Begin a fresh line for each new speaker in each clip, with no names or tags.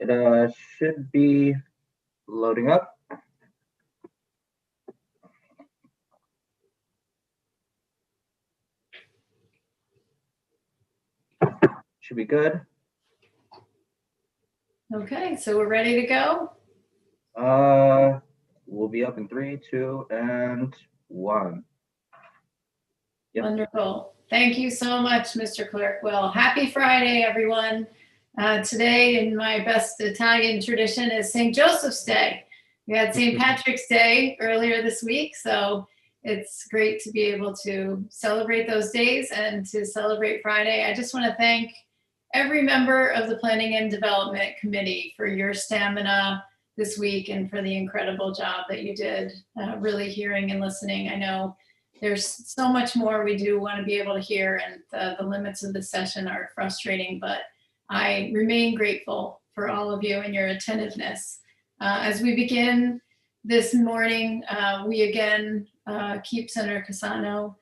It should be loading up. Should be good.
Okay, so we're ready to go.
We'll be up in 3, 2, and 1. Yep.
Wonderful. Thank you so much, Mr. Clerk. Well, happy Friday, everyone. Today, in my best Italian tradition, is St. Joseph's Day. We had St. Patrick's Day earlier this week, so it's great to be able to celebrate those days and to celebrate Friday. I just want to thank every member of the Planning and Development Committee for your stamina this week and for the incredible job that you did, really hearing and listening. I know there's so much more we do want to be able to hear, and the limits of the session are frustrating, but I remain grateful for all of you and your attentiveness. As we begin this morning, we again keep Senator Cassano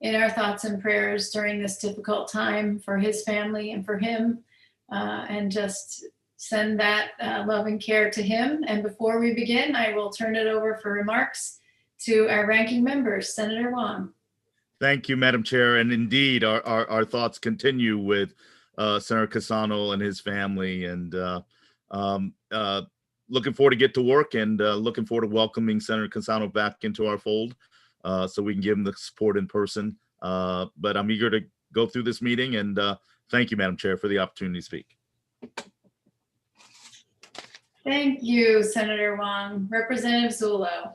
in our thoughts and prayers during this difficult time for his family and for him, and just send that love and care to him. And before we begin, I will turn it over for remarks to our ranking members. Senator Wong.
Thank you, Madam Chair. And indeed, our thoughts continue with Senator Cassano and his family, and looking forward to get to work, and looking forward to welcoming Senator Cassano back into our fold so we can give him the support in person. But I'm eager to go through this meeting, and thank you, Madam Chair, for the opportunity to speak.
Thank you, Senator Wong. Representative Zullo.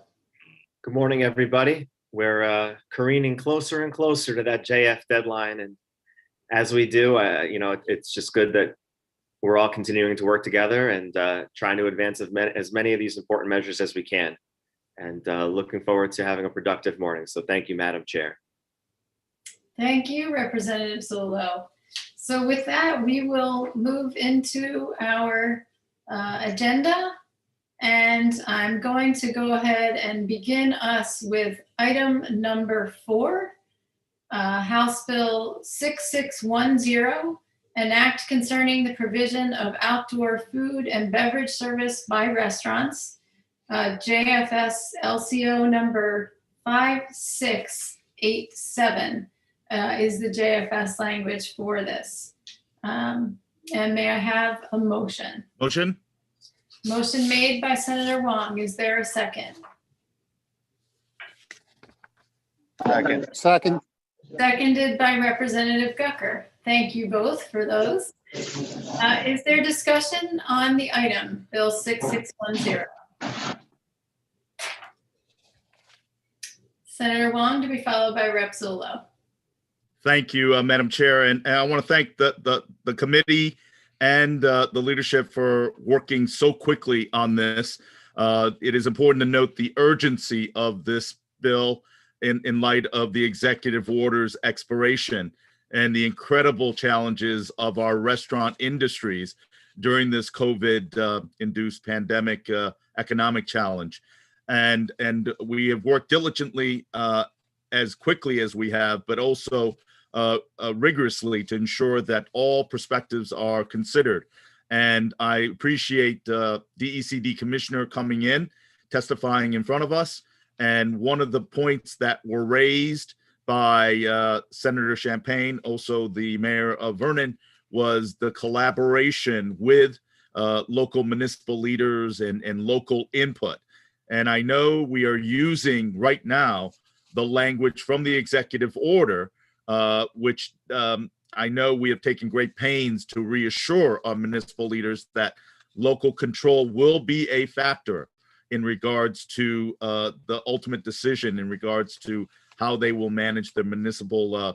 Good morning, everybody. We're careening closer and closer to that JF deadline. And as we do, it's just good that we're all continuing to work together and trying to advance as many of these important measures as we can. And looking forward to having a productive morning. So thank you, Madam Chair.
Thank you, Representative Zullo. So with that, we will move into our agenda. And I'm going to go ahead and begin us with item number 4, House Bill 6610, an act concerning the provision of outdoor food and beverage service by restaurants, JFS LCO number 5687 is the JFS language for this. And may I have a motion?
Motion?
Motion made by Senator Wong. Is there a second?
Second.
Seconded by Representative Gucker. Thank you both for those. Is there discussion on the item, Bill 6610? Senator Wong to be followed by Rep. Zullo.
Thank you, Madam Chair. And I want to thank the committee and the leadership for working so quickly on this. It is important to note the urgency of this bill in light of the executive order's expiration and the incredible challenges of our restaurant industries during this COVID-induced pandemic economic challenge. And we have worked diligently as quickly as we have, but also rigorously to ensure that all perspectives are considered. And I appreciate DECD Commissioner coming in, testifying in front of us. And one of the points that were raised by Senator Champagne, also the Mayor of Vernon, was the collaboration with local municipal leaders and local input. And I know we are using right now the language from the executive order, which I know we have taken great pains to reassure our municipal leaders that local control will be a factor in regards to the ultimate decision in regards to how they will manage their municipal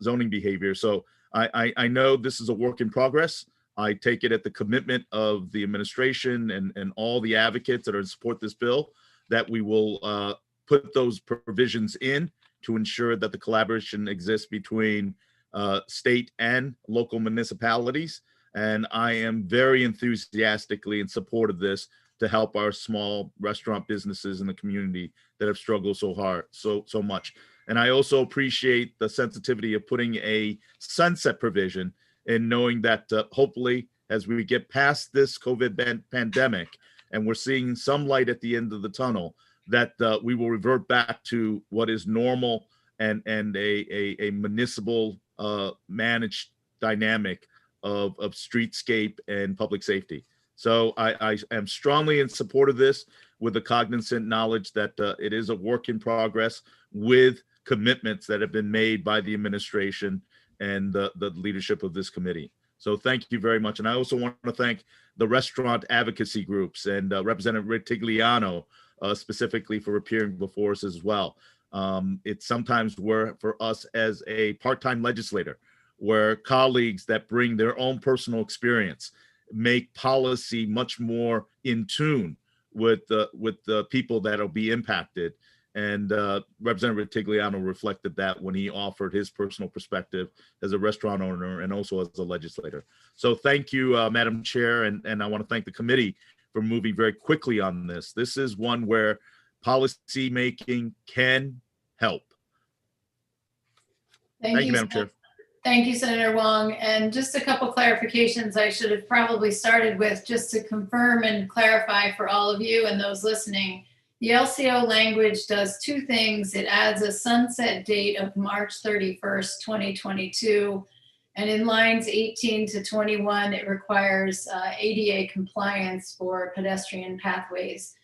zoning behavior. So I know this is a work in progress. I take it at the commitment of the administration and all the advocates that are in support this bill that we will put those provisions in to ensure that the collaboration exists between state and local municipalities. And I am very enthusiastically in support of this to help our small restaurant businesses in the community that have struggled so hard, so much. And I also appreciate the sensitivity of putting a sunset provision and knowing that hopefully as we get past this COVID pandemic and we're seeing some light at the end of the tunnel, that we will revert back to what is normal and a municipal managed dynamic of streetscape and public safety. So I am strongly in support of this, with the cognizant knowledge that it is a work in progress, with commitments that have been made by the administration and the leadership of this committee. So thank you very much. And I also want to thank the restaurant advocacy groups and Representative Rick Tigliano specifically for appearing before us as well. It's sometimes for us as a part-time legislator, where colleagues that bring their own personal experience make policy much more in tune with the people that'll be impacted. And Representative Tigliano reflected that when he offered his personal perspective as a restaurant owner and also as a legislator. So thank you, Madam Chair, and I want to thank the committee for moving very quickly on this. This is one where policy making can help. Thank you, Madam Chair.
Thank you, Senator Wong. And just a couple clarifications I should have probably started with, just to confirm and clarify for all of you and those listening. The LCO language does two things. It adds a sunset date of March 31st, 2022. And in lines 18 to 21, it requires ADA compliance for pedestrian pathways.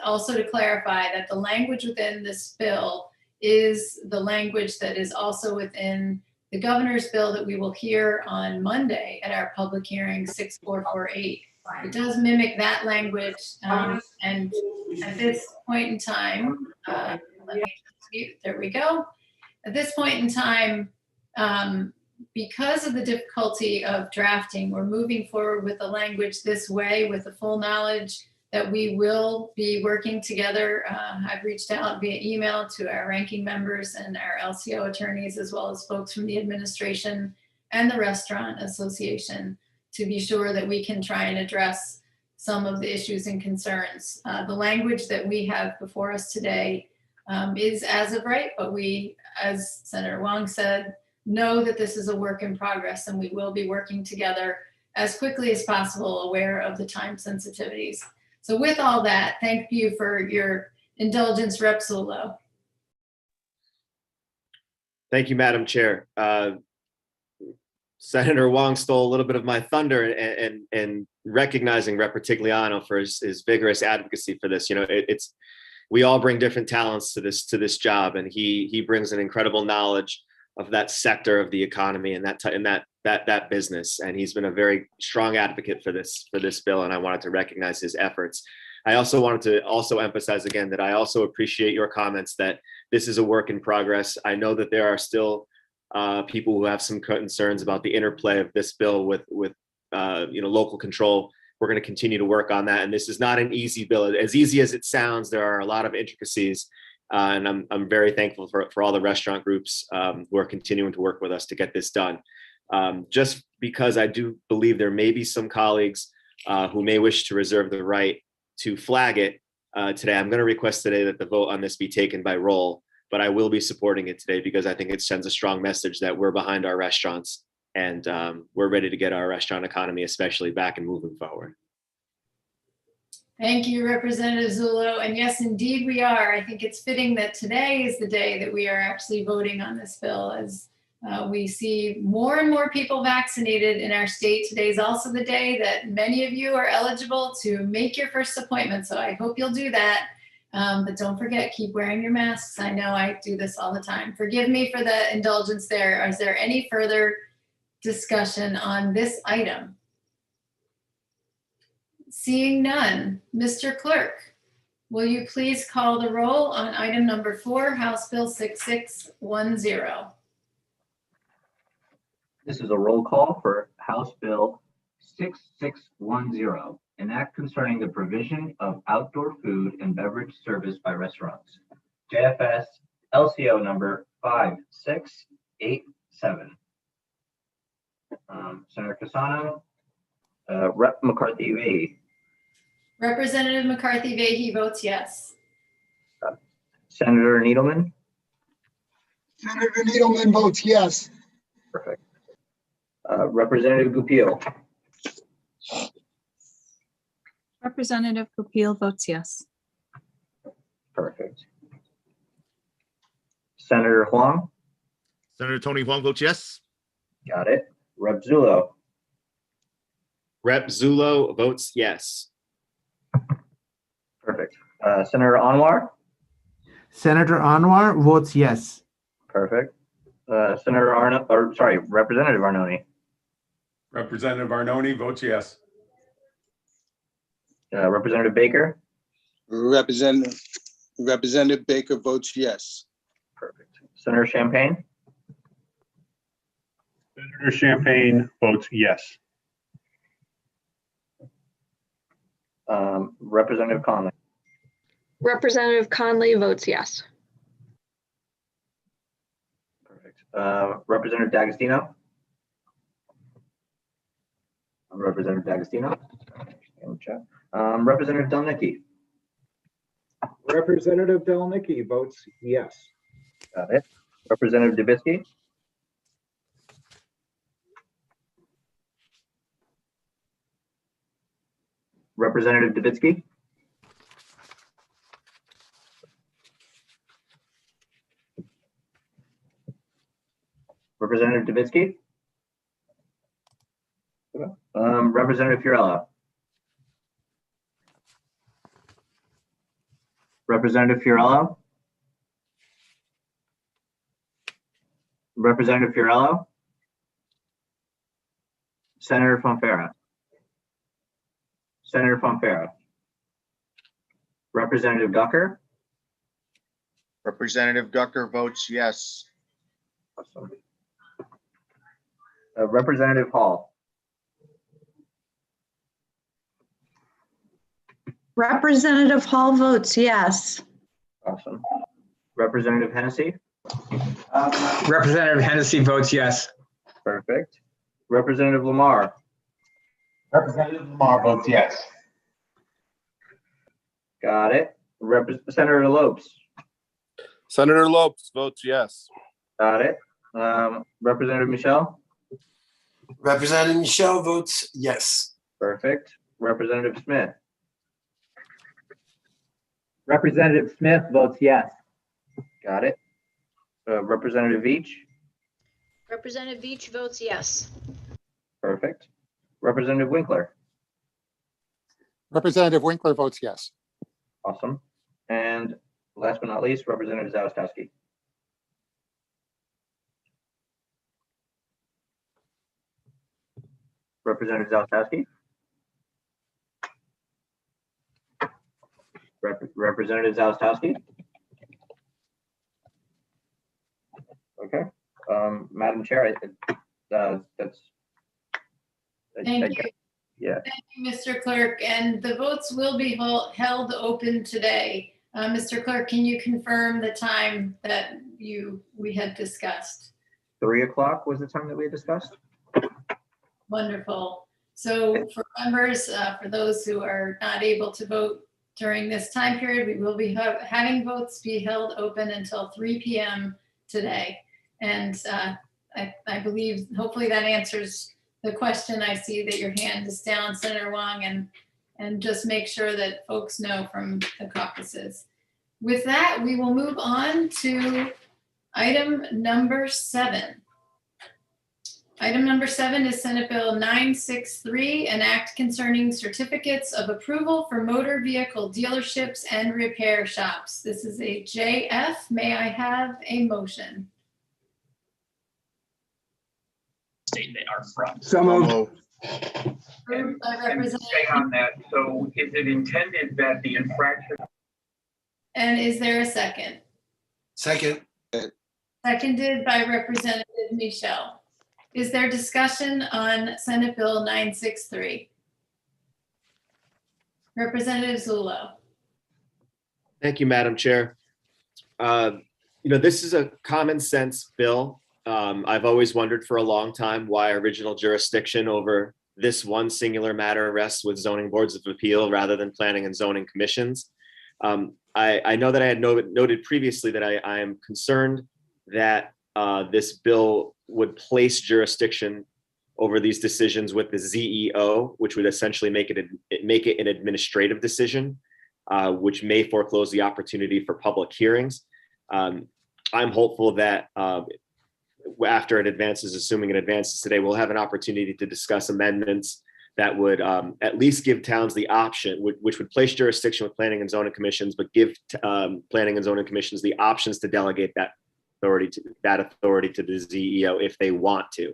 Also to clarify that the language within this bill is the language that is also within the governor's bill that we will hear on Monday at our public hearing 6448. It does mimic that language, and at this point in time, there we go. At this point in time, because of the difficulty of drafting, we're moving forward with the language this way with the full knowledge that we will be working together. I've reached out via email to our ranking members and our LCO attorneys, as well as folks from the administration and the Restaurant Association, to be sure that we can try and address some of the issues and concerns. The language that we have before us today is as of right, but we, as Senator Wong said, know that this is a work in progress, and we will be working together as quickly as possible, aware of the time sensitivities. So with all that, thank you for your indulgence, Rep. Zullo.
Thank you, Madam Chair. Senator Wong stole a little bit of my thunder and recognizing Rep. Tigliano for his vigorous advocacy for this. You know, we all bring different talents to this job, and he brings an incredible knowledge of that sector of the economy and that business. And he's been a very strong advocate for this bill, and I wanted to recognize his efforts. I also wanted to emphasize again that I also appreciate your comments that this is a work in progress. I know that there are still people who have some concerns about the interplay of this bill with local control. We're going to continue to work on that, and this is not an easy bill. As easy as it sounds, there are a lot of intricacies. And I'm very thankful for all the restaurant groups who are continuing to work with us to get this done. Just because I do believe there may be some colleagues who may wish to reserve the right to flag it today, I'm going to request today that the vote on this be taken by roll, but I will be supporting it today because I think it sends a strong message that we're behind our restaurants and we're ready to get our restaurant economy especially back and moving forward.
Thank you, Representative Zullo. And yes, indeed we are. I think it's fitting that today is the day that we are actually voting on this bill, as we see more and more people vaccinated in our state. Today is also the day that many of you are eligible to make your first appointment. So I hope you'll do that. But don't forget, keep wearing your masks. I know I do this all the time. Forgive me for the indulgence there. Is there any further discussion on this item? Seeing none, Mr. Clerk, will you please call the roll on item number 4, House Bill 6610?
This is a roll call for House Bill 6610, an act concerning the provision of outdoor food and beverage service by restaurants. JFS LCO number 5687. Senator Cassano, Rep. McCarthy V.
Representative McCarthy Vahey votes yes.
Senator Needleman.
Senator Needleman votes yes.
Perfect. Representative Goupil.
Representative Goupil votes yes.
Perfect. Senator Huang,
Senator Tony Huang votes yes.
got it. Rep. Zullo,
Rep. Zullo votes yes.
perfect. Senator Anwar,
Senator Anwar votes yes.
perfect. Representative Arnone,
Representative Arnone votes yes.
Representative Baker,
Representative Baker votes yes.
perfect. Senator Champagne,
Senator Champagne votes yes.
Representative Conley,
Representative Conley votes yes.
perfect. Representative D'Agostino, Representative D'Agostino, Representative Delnicki,
Representative Delnicki votes yes.
got it. Representative Dubitsky, Representative Dubitsky, Representative Dubitsky, Representative Fiorello, Representative Fiorello, Representative Fiorello, Senator Fonfara, Senator Fonfara, Representative Ducker,
Representative Ducker votes yes.
awesome. Representative Hall,
Representative Hall votes yes.
awesome. Representative Hennessy,
Representative Hennessy votes yes.
perfect. Representative Lamar,
Representative Lamar votes yes.
got it. Senator Lopes,
Senator Lopes votes yes.
got it. Representative Michelle,
Representative Michelle votes yes.
perfect. Representative Smith,
Representative Smith votes yes.
got it. Representative Veach,
Representative Veach votes yes.
perfect. Representative Winkler,
Representative Winkler votes yes.
awesome. And last but not least, Representative Zawistowski. Representative Zawistowski. Representative Zawistowski. Okay, Madam Chair, that's.
Thank you.
Yeah,
Thank you, Mr. Clerk, and the votes will be held open today. Mr. Clerk, can you confirm the time that we had discussed?
3 o'clock was the time that we had discussed.
Wonderful. So for members, for those who are not able to vote during this time period, we will be having votes be held open until 3 p.m. today. And I believe, hopefully that answers the question. I see that your hand is down, Senator Wong, and just make sure that folks know from the caucuses. With that, we will move on to item number 7. Item number 7 is Senate Bill 963, an act concerning certificates of approval for motor vehicle dealerships and repair shops. This is a JF. May I have a motion?
State they are from.
So moved.
Approved by Representative.
On that, so is it intended that the infraction?
And is there a second?
Second.
Seconded by Representative Michelle. Is there discussion on Senate Bill 963? Representative Zullo.
Thank you, Madam Chair. This is a common sense bill. I've always wondered for a long time why original jurisdiction over this one singular matter rests with zoning boards of appeal rather than planning and zoning commissions. I know that I had noted previously that I am concerned that this bill would place jurisdiction over these decisions with the ZEO, which would essentially make it an administrative decision, which may foreclose the opportunity for public hearings. I'm hopeful that after it advances, assuming it advances today, we'll have an opportunity to discuss amendments that would at least give towns the option, which would place jurisdiction with planning and zoning commissions, but give planning and zoning commissions the options to delegate that authority to the ZEO if they want to,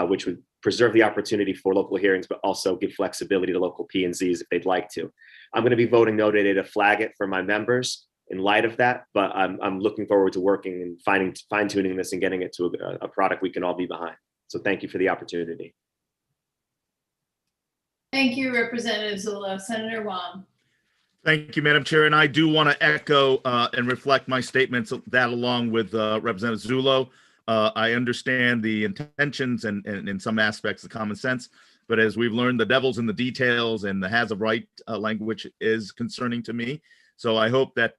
which would preserve the opportunity for local hearings, but also give flexibility to local P&Zs if they'd like to. I'm going to be voting no today to flag it for my members in light of that, but I'm looking forward to working and fine tuning this and getting it to a product we can all be behind. So thank you for the opportunity.
Thank you, Representative Zullo. Senator Wong.
Thank you, Madam Chair. And I do want to echo and reflect my statements that along with Representative Zullo. I understand the intentions and in some aspects the common sense, but as we've learned, the devil's in the details, and the has of right language is concerning to me. So I hope that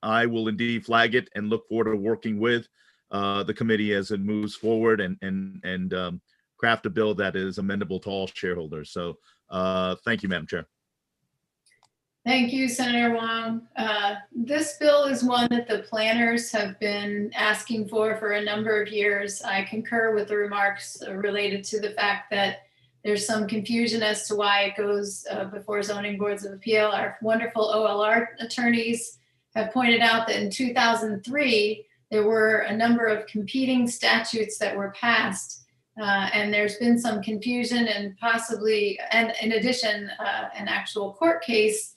I will indeed flag it and look forward to working with the committee as it moves forward and craft a bill that is amendable to all shareholders. So thank you, Madam Chair.
Thank you, Senator Wong. This bill is one that the planners have been asking for a number of years. I concur with the remarks related to the fact that there's some confusion as to why it goes before zoning boards of appeal. Our wonderful OLR attorneys have pointed out that in 2003, there were a number of competing statutes that were passed, and there's been some confusion and possibly, and in addition, an actual court case.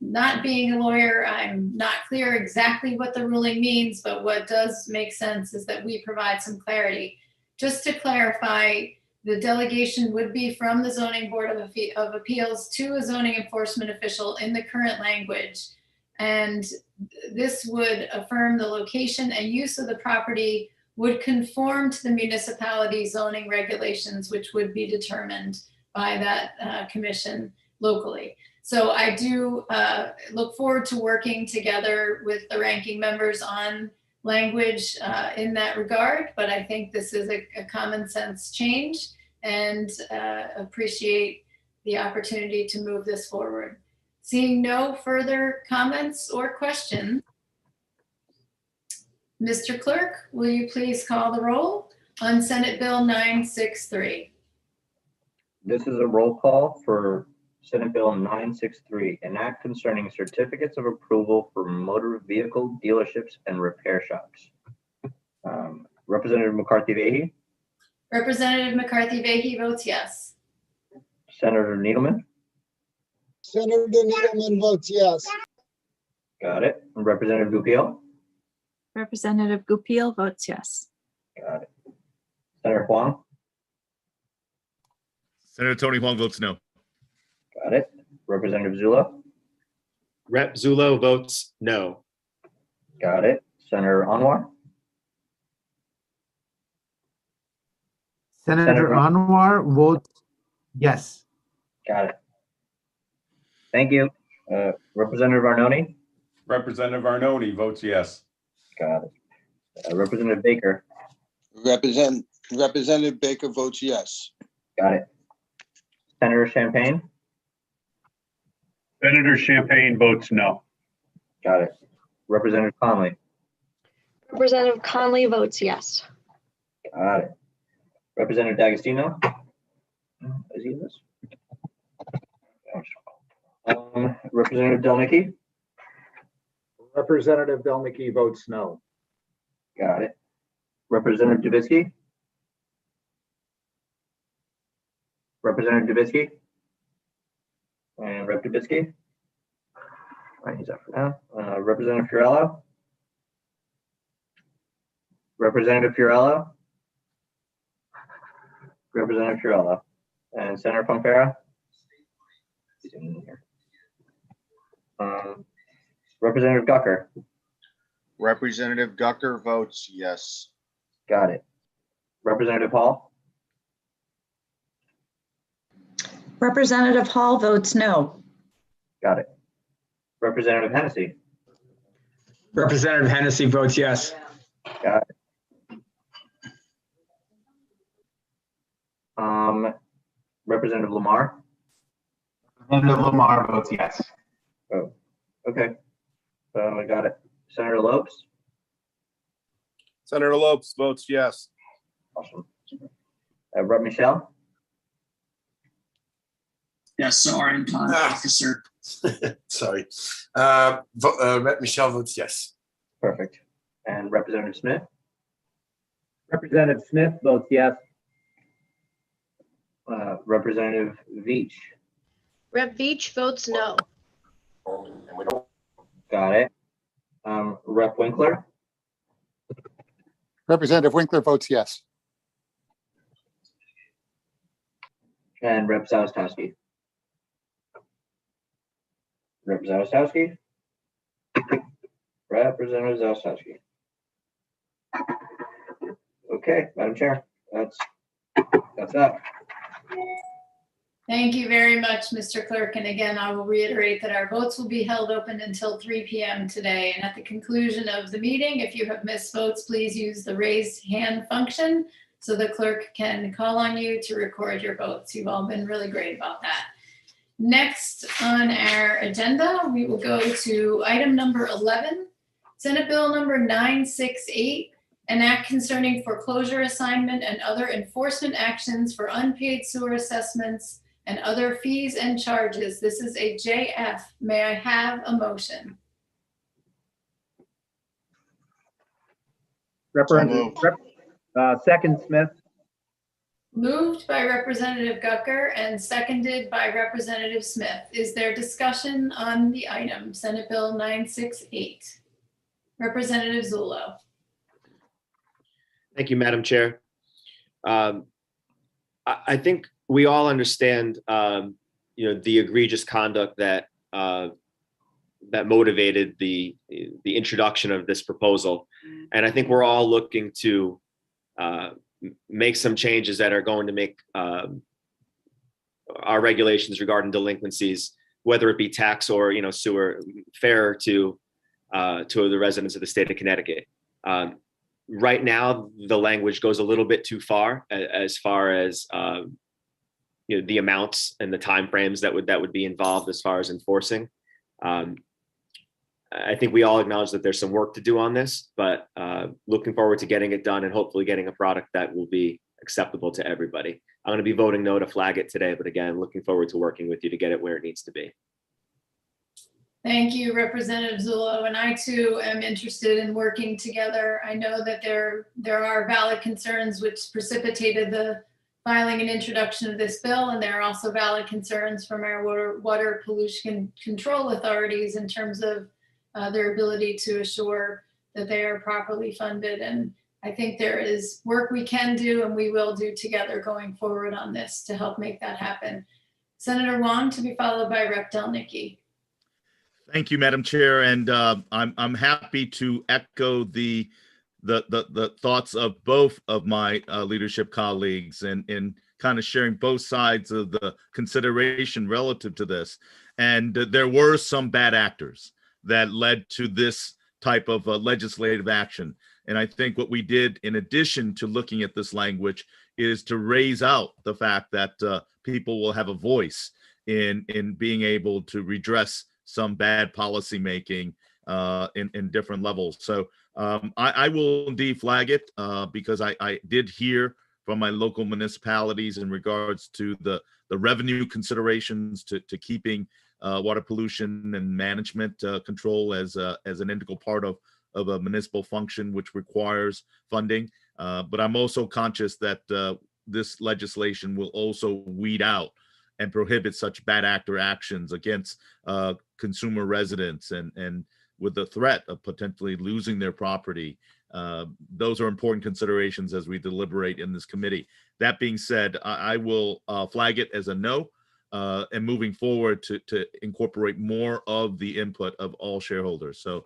Not being a lawyer, I'm not clear exactly what the ruling means, but what does make sense is that we provide some clarity. Just to clarify, the delegation would be from the Zoning Board of Appeals to a zoning enforcement official in the current language. And this would affirm the location and use of the property would conform to the municipality zoning regulations, which would be determined by that commission locally. So I do look forward to working together with the ranking members on language in that regard, but I think this is a common sense change and appreciate the opportunity to move this forward. Seeing no further comments or questions, Mr. Clerk, will you please call the roll on Senate Bill 963?
This is a roll call for Senate Bill 963, an act concerning certificates of approval for motor vehicle dealerships and repair shops. Representative McCarthy-Vahey.
Representative McCarthy-Vahey votes yes.
Senator Needleman.
Senator Needleman votes yes.
Got it. Representative Goupil.
Representative Goupil votes yes.
Got it. Senator Huang.
Senator Tony Huang votes no.
Got it. Representative Zullo.
Rep Zullo votes no.
Got it. Senator Anwar.
Senator Anwar votes yes.
Got it. Thank you. Representative Arnone.
Representative Arnone votes yes.
Got it. Representative Baker.
Representative Baker votes yes.
Got it. Senator Champagne.
Senator Champagne votes no.
Got it. Representative Conley.
Representative Conley votes yes.
Got it. Representative D'Agostino. Is he in this? Representative Delnicky.
Representative Delnicky votes no.
Got it. Representative Dubitsky. Representative Dubitsky. And Rep Dubitsky. All right, he's up for now. Representative Fiorello. Representative Fiorello. Representative Fiorello. And Senator Pompera. He's in here. Representative Gucker.
Representative Gucker votes yes.
Got it. Representative Hall.
Representative Hall votes no.
Got it. Representative Hennessy.
Representative Hennessy votes yes.
Got it. Representative Lamar?
Representative Lamar votes yes.
Oh, okay. I got it. Senator Lopes?
Senator Lopes votes yes.
Awesome. Rep. Michelle?
Yes, sorry, I'm not an officer. Sorry. Rep. Michelle votes yes.
Perfect. And Representative Smith?
Representative Smith votes yes.
Representative Veach?
Rep. Veach votes no.
Got it. Rep. Winkler?
Representative Winkler votes yes.
And Rep. Zalestowski? Rep. Zalestowski? Representative Zalestowski. Okay, Madam Chair, that's that.
Thank you very much, Mr. Clerk. And again, I will reiterate that our votes will be held open until 3 p.m. today. And at the conclusion of the meeting, if you have missed votes, please use the raise hand function so the clerk can call on you to record your votes. You've all been really great about that. Next on our agenda, we will go to item number 11, Senate Bill number 968, an act concerning foreclosure assignment and other enforcement actions for unpaid sewer assessments and other fees and charges. This is a JF. May I have a motion?
Second Smith.
Moved by Representative Gucker and seconded by Representative Smith. Is there discussion on the item, Senate Bill 968? Representative Zullo.
Thank you, Madam Chair. I think we all understand, the egregious conduct that that motivated the introduction of this proposal, and I think we're all looking to make some changes that are going to make our regulations regarding delinquencies, whether it be tax or sewer, fairer to the residents of the state of Connecticut. Right now, the language goes a little bit too far as the amounts and the timeframes that would be involved as far as enforcing. I think we all acknowledge that there's some work to do on this, but looking forward to getting it done and hopefully getting a product that will be acceptable to everybody. I'm going to be voting no to flag it today, but again, looking forward to working with you to get it where it needs to be.
Thank you, Representative Zullo, and I too am interested in working together. I know that there are valid concerns which precipitated the filing and introduction of this bill, and there are also valid concerns from our water pollution control authorities in terms of their ability to assure that they are properly funded. And I think there is work we can do and we will do together going forward on this to help make that happen. Senator Wong, to be followed by Rep. Delnicki.
Thank you, Madam Chair, and I'm happy to echo the thoughts of both of my leadership colleagues and kind of sharing both sides of the consideration relative to this. And there were some bad actors that led to this type of legislative action. And I think what we did, in addition to looking at this language, is to raise out the fact that people will have a voice in being able to redress some bad policy making in different levels. So I will indeed flag it because I did hear from my local municipalities in regards to the revenue considerations to keeping water pollution and management control as an integral part of a municipal function, which requires funding. But I'm also conscious that this legislation will also weed out and prohibit such bad actor actions against consumer residents and with the threat of potentially losing their property. Those are important considerations as we deliberate in this committee. That being said, I will flag it as a no and moving forward to incorporate more of the input of all shareholders. So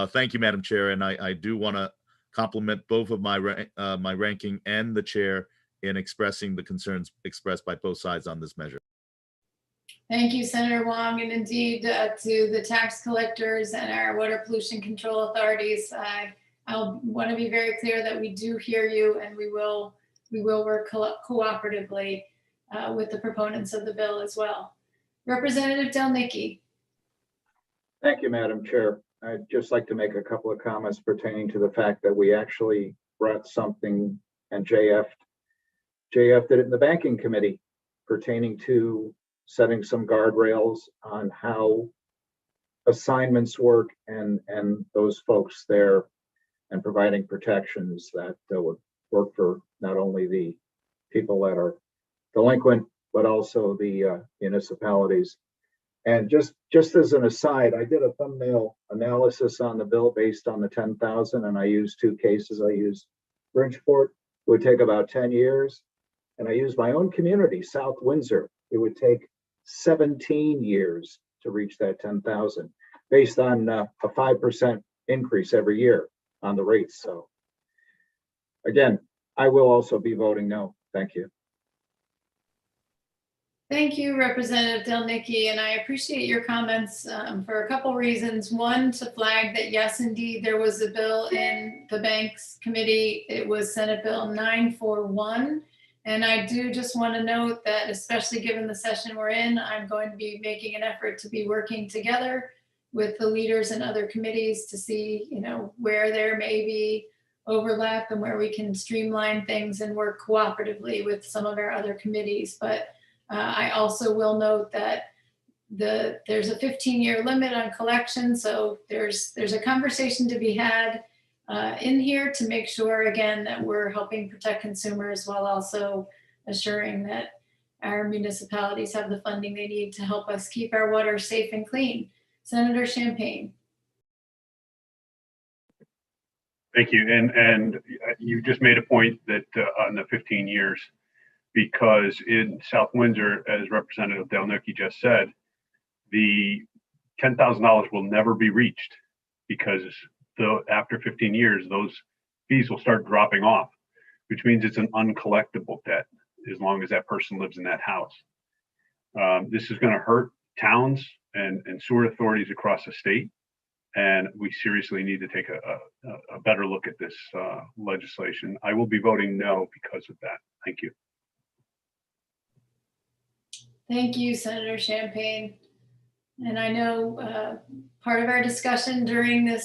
thank you, Madam Chair. And I do want to compliment both of my ranking and the chair in expressing the concerns expressed by both sides on this measure.
Thank you, Senator Wong, and indeed to the tax collectors and our water pollution control authorities. I'll want to be very clear that we do hear you and we will work cooperatively. with the proponents of the bill as well. Representative Del Nicky.
Thank you, Madam Chair. I'd just like to make a couple of comments pertaining to the fact that we actually brought something, and JF did it in the Banking Committee, pertaining to setting some guardrails on how assignments work and those folks there, and providing protections that would work for not only the people that are delinquent, but also the municipalities. And just as an aside, I did a thumbnail analysis on the bill based on the 10,000, and I used two cases. I used Bridgeport, it would take about 10 years. And I used my own community, South Windsor. It would take 17 years to reach that 10,000 based on a 5% increase every year on the rates. So again, I will also be voting no. Thank you.
Thank you, Representative Del Nicky, and I appreciate your comments for a couple reasons. One, to flag that yes, indeed, there was a bill in the Banks Committee. It was Senate Bill 941. And I do just want to note that, especially given the session we're in, I'm going to be making an effort to be working together with the leaders and other committees to see, where there may be overlap and where we can streamline things and work cooperatively with some of our other committees. But I also will note that there's a 15-year limit on collection, so there's a conversation to be had in here to make sure, again, that we're helping protect consumers while also assuring that our municipalities have the funding they need to help us keep our water safe and clean. Senator Champagne.
Thank you. And you just made a point that on the 15 years, because in South Windsor, as Representative Del Nicky just said, the $10,000 will never be reached because after 15 years, those fees will start dropping off, which means it's an uncollectible debt as long as that person lives in that house. This is going to hurt towns and sewer authorities across the state. And we seriously need to take a better look at this legislation. I will be voting no because of that. Thank you.
Thank you, Senator Champagne. And I know part of our discussion during the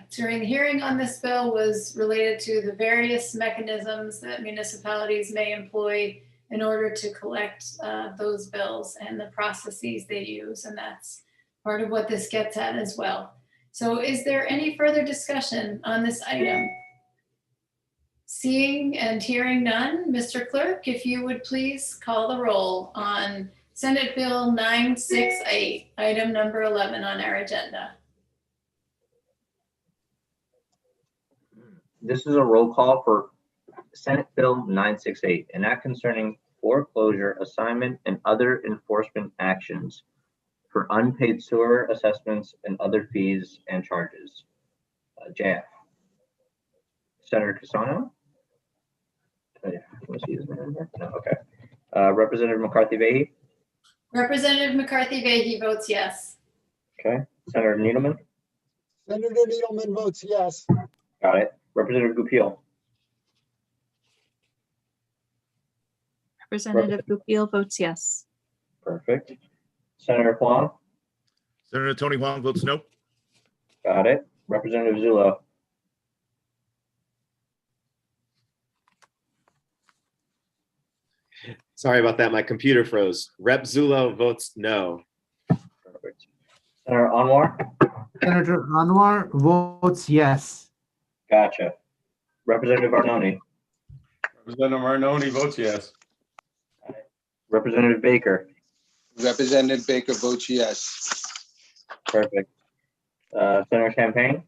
hearing on this bill was related to the various mechanisms that municipalities may employ in order to collect those bills and the processes they use. And that's part of what this gets at as well. So is there any further discussion on this item? Seeing and hearing none, Mr. Clerk, if you would please call the roll on Senate Bill 968, item number 11 on our agenda.
This is a roll call for Senate Bill 968, an act concerning foreclosure, assignment, and other enforcement actions for unpaid sewer assessments and other fees and charges. JF. Senator Casano? No, okay. Representative McCarthy-Vahey?
Representative McCarthy-Vahey votes yes.
Okay. Senator Needleman?
Senator Needleman votes yes.
Got it. Representative Goupil?
Representative Goupil votes yes.
Perfect. Senator Huang?
Senator Tony Huang votes no.
Got it. Representative Zullo?
Sorry about that. My computer froze. Rep Zullo votes no.
Perfect. Senator Anwar?
Senator Anwar votes yes.
Gotcha. Representative Arnone?
Representative Arnone votes yes.
Representative Baker?
Representative Baker votes yes.
Perfect. Senator Champagne?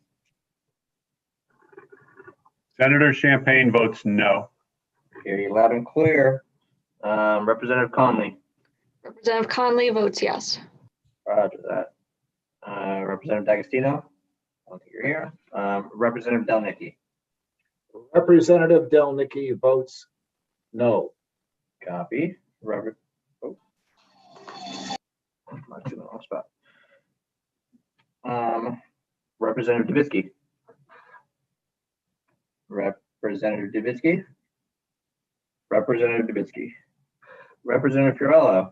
Senator Champagne votes no.
Hear you loud and clear. Representative Conley?
Representative Conley votes yes.
Roger that. Representative D'Agostino? I don't think you're here. Representative Del Nicky?
Representative Del Nicky votes no.
Copy. Robert. Oh. Not in the wrong spot. Representative Dubitsky. Representative Dubitsky. Representative Dubitsky. Representative Fiorello.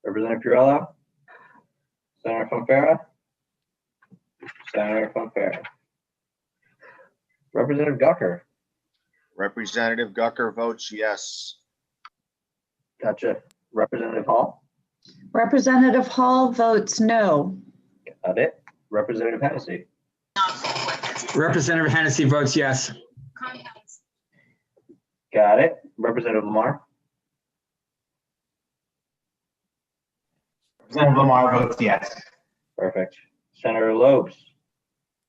Representative Fiorello. Senator Fonfara. Senator Fonfara. Representative Gucker.
Representative Gucker votes yes.
Gotcha. Representative Hall.
Representative Hall votes no.
Got it. Representative Hennessy.
Representative Hennessy votes yes.
Got it. Representative Lamar.
Representative Lamar votes yes.
Perfect. Senator Lopes.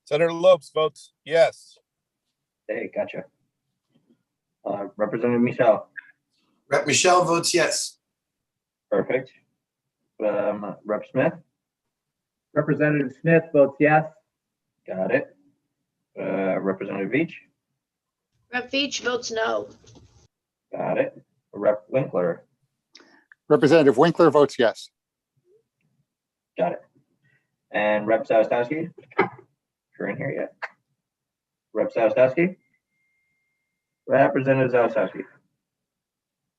Senator Lopes votes yes.
Hey, gotcha. Representative Michelle.
Rep. Michelle votes yes.
Perfect. Rep. Smith.
Representative Smith votes yes.
Got it. Representative Veach.
Rep. Veach votes no.
Got it. Rep. Winkler.
Representative Winkler votes yes.
Got it. And Rep. Savastowski. You're in here yet. Rep. Savastowski. Representative Savastowski.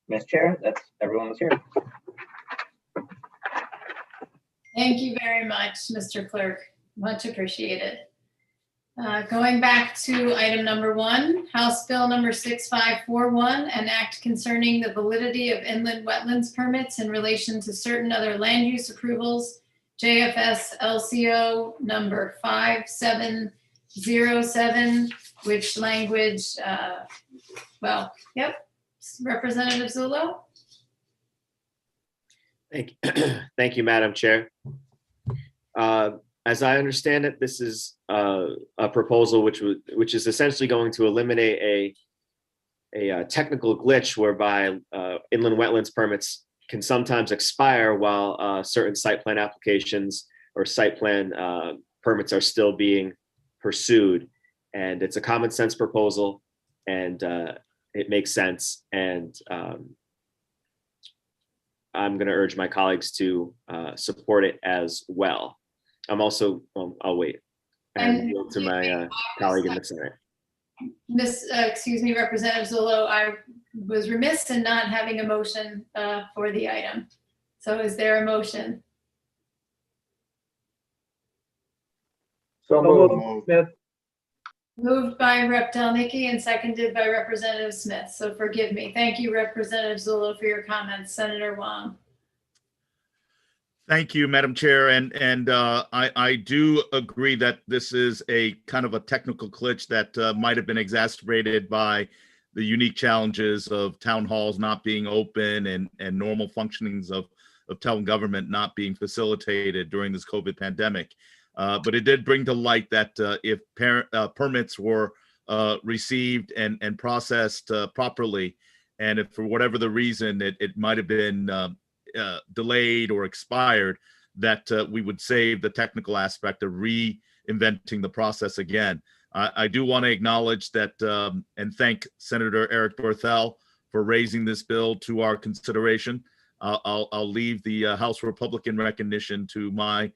Ms. Chair, that's everyone that's here.
Thank you very much, Mr. Clerk. Much appreciated. Going back to item number 1, House Bill number 6541, an act concerning the validity of inland wetlands permits in relation to certain other land use approvals, JFS LCO number 5707, which language, Representative Zullo.
Thank you, Madam Chair. As I understand it, this is a proposal which is essentially going to eliminate a technical glitch whereby inland wetlands permits can sometimes expire while certain site plan applications or site plan permits are still being pursued. And it's a common sense proposal, and it makes sense. And I'm going to urge my colleagues to support it as well. I'm also, I'll wait and yield to my colleague in the Senate.
Representative Zullo, I was remiss in not having a motion for the item. So is there a motion?
So moved.
Smith.
Moved by Rep. Delnicki and seconded by Representative Smith. So forgive me. Thank you, Representative Zullo, for your comments. Senator Wong.
Thank you, Madam Chair. And I do agree that this is a kind of a technical glitch that might have been exacerbated by the unique challenges of town halls not being open and normal functionings of town government not being facilitated during this COVID pandemic. But it did bring to light that if permits were received and processed properly, and if for whatever the reason it might have been delayed or expired, that we would save the technical aspect of reinventing the process again. I do want to acknowledge that and thank Senator Eric Berthel for raising this bill to our consideration. I'll leave the House Republican recognition to my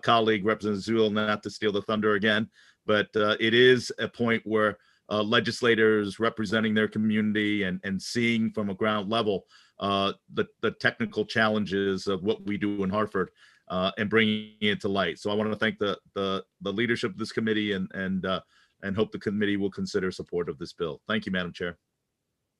colleague, Representative Zullo, not to steal the thunder again, but it is a point where legislators representing their community and seeing from a ground level the technical challenges of what we do in Hartford and bringing it to light. So I want to thank the leadership of this committee and hope the committee will consider support of this bill. Thank you, Madam Chair.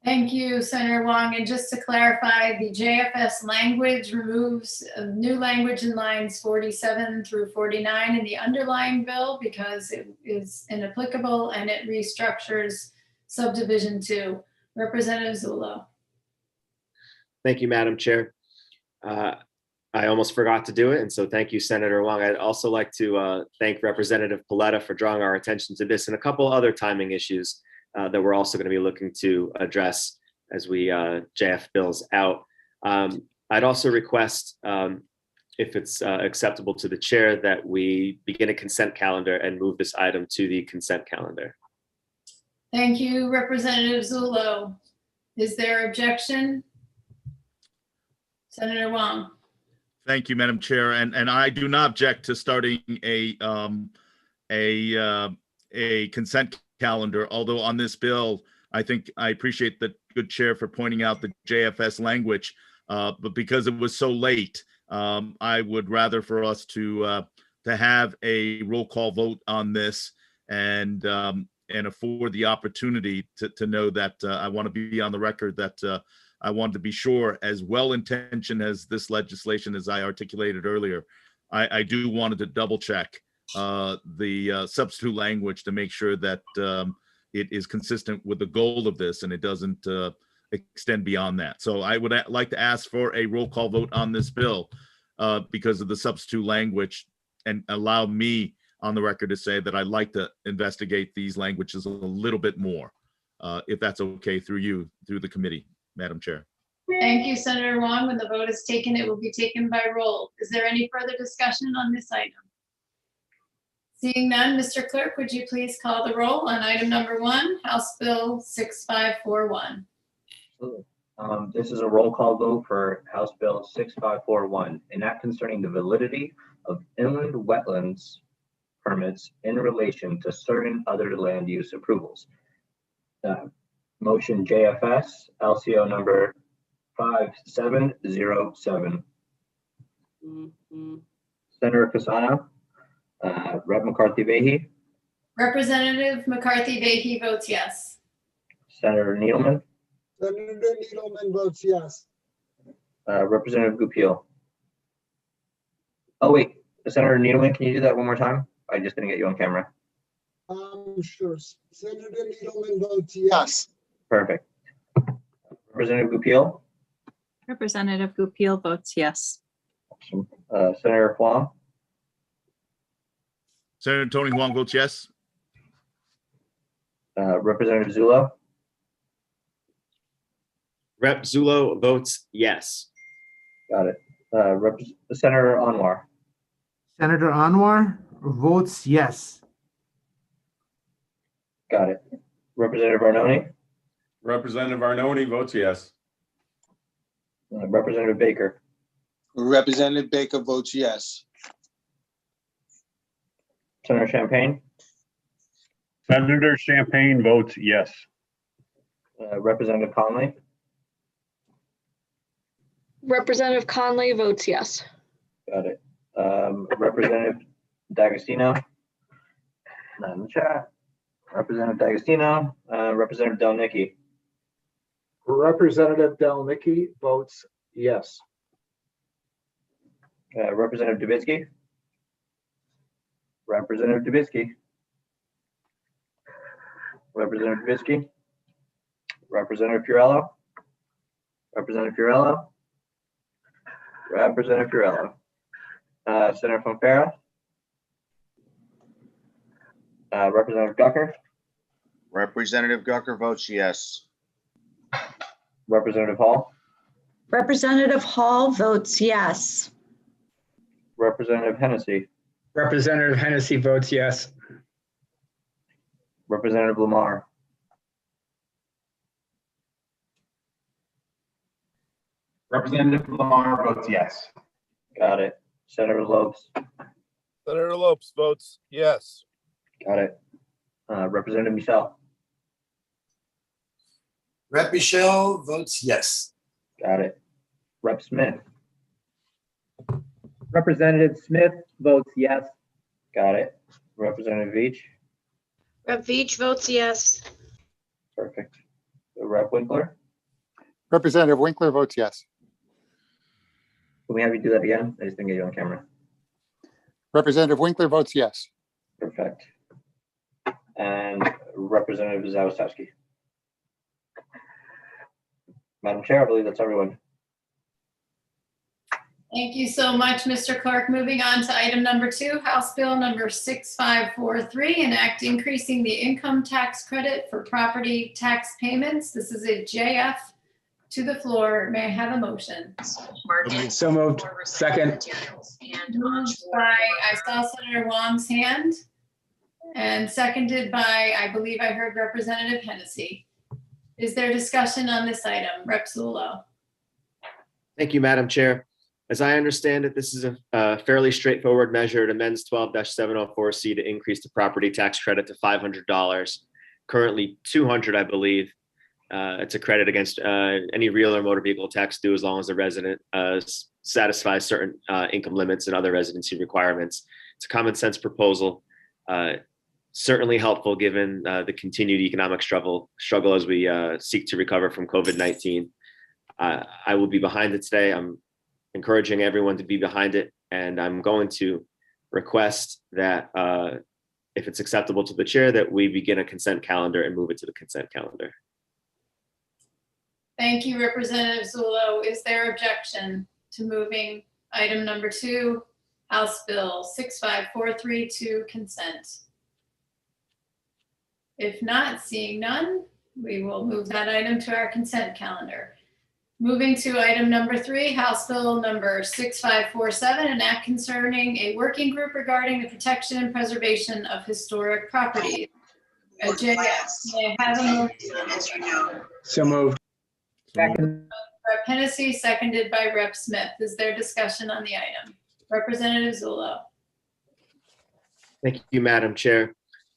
Thank you, Senator Wong. And just to clarify, the JFS language removes new language in lines 47 through 49 in the underlying bill because it is inapplicable and it restructures subdivision 2. Representative Zullo.
Thank you, Madam Chair. I almost forgot to do it, and so thank you, Senator Wong. I'd also like to thank Representative Paletta for drawing our attention to this and a couple other timing issues that we're also going to be looking to address as we JF bills out. I'd also request, if it's acceptable to the chair, that we begin a consent calendar and move this item to the consent calendar.
Thank you, Representative Zullo. Is there objection? Senator Wong.
Thank you, Madam Chair. And I do not object to starting a consent calendar, although on this bill, I think I appreciate the good chair for pointing out the JFS language, but because it was so late, I would rather for us to have a roll call vote on this and afford the opportunity to know that I want to be on the record that I wanted to be sure, as well-intentioned as this legislation, as I articulated earlier, I do wanted to double check the substitute language to make sure that it is consistent with the goal of this and it doesn't extend beyond that. So I would like to ask for a roll call vote on this bill because of the substitute language, and allow me on the record to say that I'd like to investigate these languages a little bit more, if that's okay through you, through the committee, Madam Chair.
Thank you, Senator Wong. When the vote is taken, it will be taken by roll. Is there any further discussion on this item? Seeing none, Mr. Clerk, would you please call the roll on item number 1, House Bill 6541?
This is a roll call vote for House Bill 6541, an act concerning the validity of inland wetlands permits in relation to certain other land use approvals. Motion JFS, LCO number 5707. Senator Casano, Rep. McCarthy Vahey,
Representative McCarthy Vahey votes yes.
Senator Needleman,
Senator Needleman votes yes.
Representative Goupil. Oh, wait, Senator Needleman, can you do that one more time? I just didn't get you on camera.
Sure. Senator Needleman votes yes.
Perfect. Representative Goupil,
Representative Goupil votes yes.
Senator Huang,
Senator Tony Huang votes yes.
Representative Zullo,
Rep. Zullo votes yes.
got it. Senator Anwar,
Senator Anwar votes yes.
got it. Representative Arnone,
Representative Arnone votes yes.
Representative Baker,
Representative Baker votes yes.
Senator Champagne,
Senator Champagne votes yes.
Representative Conley,
Representative Conley votes yes.
got it. Representative D'Agostino, not in the chat. Representative D'Agostino, Representative Delnicki,
Representative Delnicki votes yes.
Representative Dubitsky, Representative Dubitsky, Representative Dubitsky, Representative Fiorello, Representative Fiorello, Representative Fiorello, Senator Fonfara, Representative Gucker,
Representative Gucker votes yes.
Representative Hall,
Representative Hall votes yes.
Representative Hennessy,
Representative Hennessy votes yes.
Representative Lamar,
Representative Lamar votes yes.
got it. Senator Lopes,
Senator Lopes votes yes.
got it. Representative Michelle,
Rep. Michelle votes yes.
got it. Rep. Smith,
Representative Smith votes yes.
got it. Representative Veach,
Rep. Veach votes yes.
perfect. Rep. Winkler,
Representative Winkler votes yes.
can we have you do that again? I just didn't get you on camera.
Representative Winkler votes yes.
Perfect. And Representative Zawistowski. Madam Chair, I believe that's everyone.
Thank you so much, Mr. Clerk. Moving on to item number 2, House Bill number 6543, an act increasing the income tax credit for property tax payments. This is a JF to the floor. May I have a motion?
So moved. Second.
Moved by, I saw Senator Wong's hand, and seconded by, I believe I heard Representative Hennessy. Is there discussion on this item? Rep. Zullo.
Thank you, Madam Chair. As I understand it, this is a fairly straightforward measure. It amends 12-704C to increase the property tax credit to $500, currently $200, I believe, It's a credit against any real or motor vehicle tax due as long as the resident satisfies certain income limits and other residency requirements. It's a common sense proposal. Certainly helpful given the continued economic struggle as we seek to recover from COVID-19. I will be behind it today. I'm encouraging everyone to be behind it, and I'm going to request that if it's acceptable to the chair, that we begin a consent calendar and move it to the consent calendar.
Thank you, Representative Zullo. Is there objection to moving item number 2, House Bill 65432 to consent? If not, seeing none, we will move that item to our consent calendar. Moving to item number 3, House Bill number 6547, an act concerning a working group regarding the protection and preservation of historic properties. JS, may I have a motion?
So moved.
Rep. Hennessy, seconded by Rep. Smith. Is there discussion on the item? Representative Zullo.
Thank you, Madam Chair.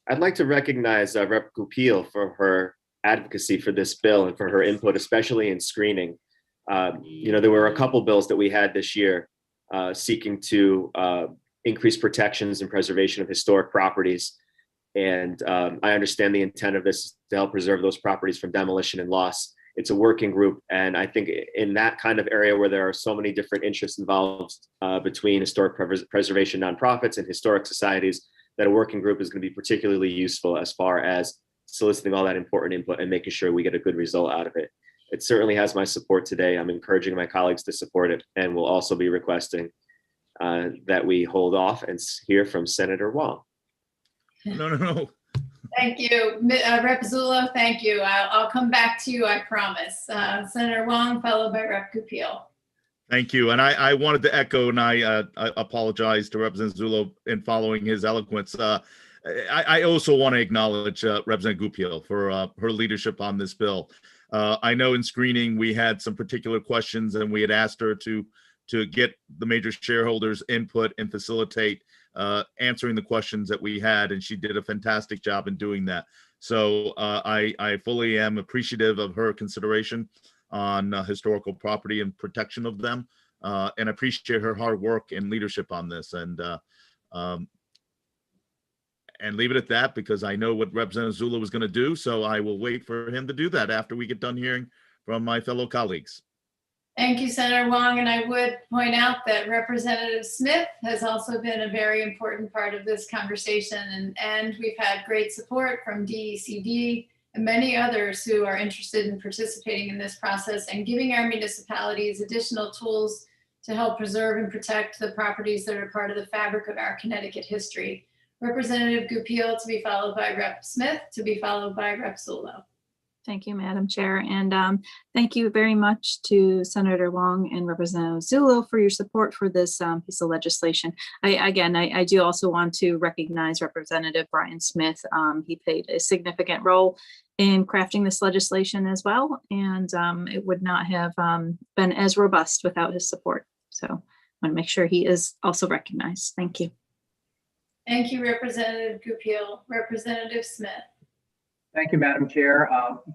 I'd like to recognize Rep. Goupil for her advocacy for this bill and for her input, especially in screening. There were a couple bills that we had this year seeking to increase protections and preservation of historic properties. And I understand the intent of this is to help preserve those properties from demolition and loss. It's a working group. And I think in that kind of area where there are so many different interests involved between historic preservation nonprofits and historic societies, that a working group is going to be particularly useful as far as soliciting all that important input and making sure we get a good result out of it. It certainly has my support today. I'm encouraging my colleagues to support it, and we'll also be requesting that we hold off and hear from Senator Wong.
No.
Thank you. Rep. Zullo, thank you. I'll come back to you, I promise. Senator Wong, followed by Rep. Goupil.
Thank you. And I wanted to echo, and I apologize to Representative Zullo in following his eloquence. I also want to acknowledge Representative Goupil for her leadership on this bill. I know in screening we had some particular questions, and we had asked her to get the major shareholders' input and facilitate answering the questions that we had, and she did a fantastic job in doing that. So I fully am appreciative of her consideration on historical property and protection of them, and appreciate her hard work and leadership on this. And leave it at that, because I know what Representative Zullo was going to do, so I will wait for him to do that after we get done hearing from my fellow colleagues.
Thank you, Senator Wong. And I would point out that Representative Smith has also been a very important part of this conversation, and we've had great support from DECD and many others who are interested in participating in this process and giving our municipalities additional tools to help preserve and protect the properties that are part of the fabric of our Connecticut history. Representative Goupil to be followed by Rep. Smith, to be followed by Rep. Zullo.
Thank you, Madam Chair. And thank you very much to Senator Wong and Representative Zullo for your support for this piece of legislation. I do also want to recognize Representative Brian Smith. He played a significant role in crafting this legislation as well, and it would not have been as robust without his support. So I want to make sure he is also recognized. Thank you.
Thank you, Representative Goupil. Representative Smith.
Thank you, Madam Chair.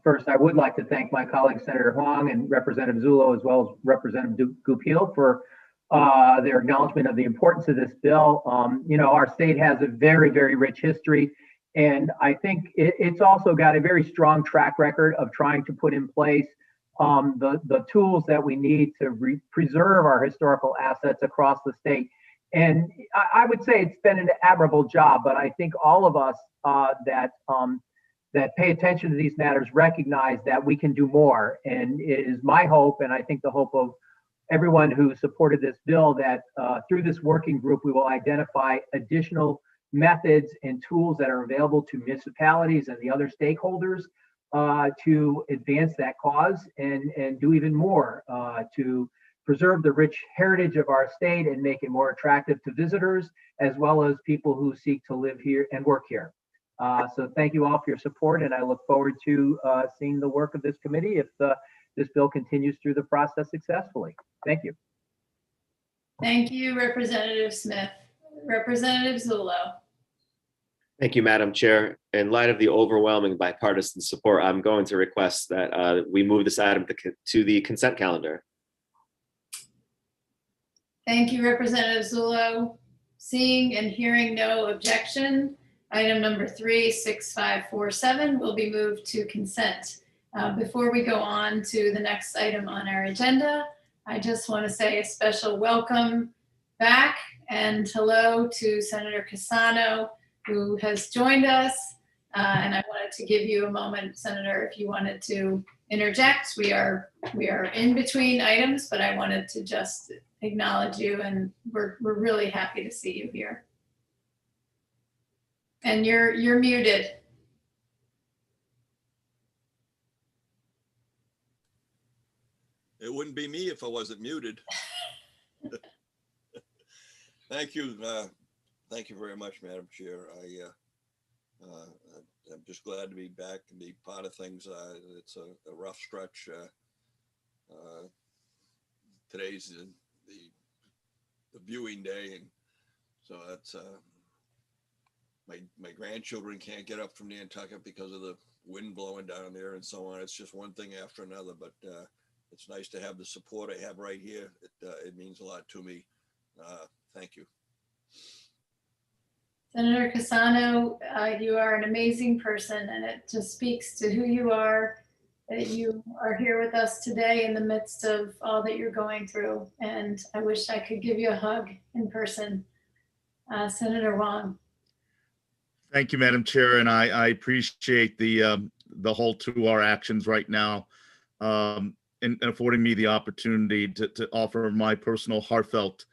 First, I would like to thank my colleague, Senator Huang, and Representative Zullo, as well as Representative Goupil, for their acknowledgement of the importance of this bill. Our state has a very, very rich history, and I think it's also got a very strong track record of trying to put in place the tools that we need to preserve our historical assets across the state. And I would say it's been an admirable job, but I think all of us that pay attention to these matters recognize that we can do more. And it is my hope, and I think the hope of everyone who supported this bill, that through this working group, we will identify additional methods and tools that are available to municipalities and the other stakeholders to advance that cause and do even more to preserve the rich heritage of our state and make it more attractive to visitors, as well as people who seek to live here and work here. So thank you all for your support, and I look forward to seeing the work of this committee if this bill continues through the process successfully. Thank you.
Thank you, Representative Smith. Representative Zullo.
Thank you, Madam Chair. In light of the overwhelming bipartisan support, I'm going to request that we move this item to the consent calendar.
Thank you, Representative Zullo. Seeing and hearing no objection, item number 36547 will be moved to consent. Before we go on to the next item on our agenda, I just want to say a special welcome back and hello to Senator Cassano, who has joined us. And I wanted to give you a moment, Senator, if you wanted to interject. We are in between items, but I wanted to just acknowledge you, and we're really happy to see you here. And you're muted.
It wouldn't be me if I wasn't muted. Thank you. Thank you very much, Madam Chair. I'm just glad to be back and be part of things. It's a rough stretch. Today's the viewing day, and so that's my grandchildren can't get up from Nantucket because of the wind blowing down there and so on. It's just one thing after another, but it's nice to have the support I have right here. It means a lot to me. Thank you.
Senator Cassano, you are an amazing person, and it just speaks to who you are, that you are here with us today in the midst of all that you're going through. And I wish I could give you a hug in person. Senator Wong.
Thank you, Madam Chair, and I appreciate the halt to our actions right now, and affording me the opportunity to offer my personal heartfelt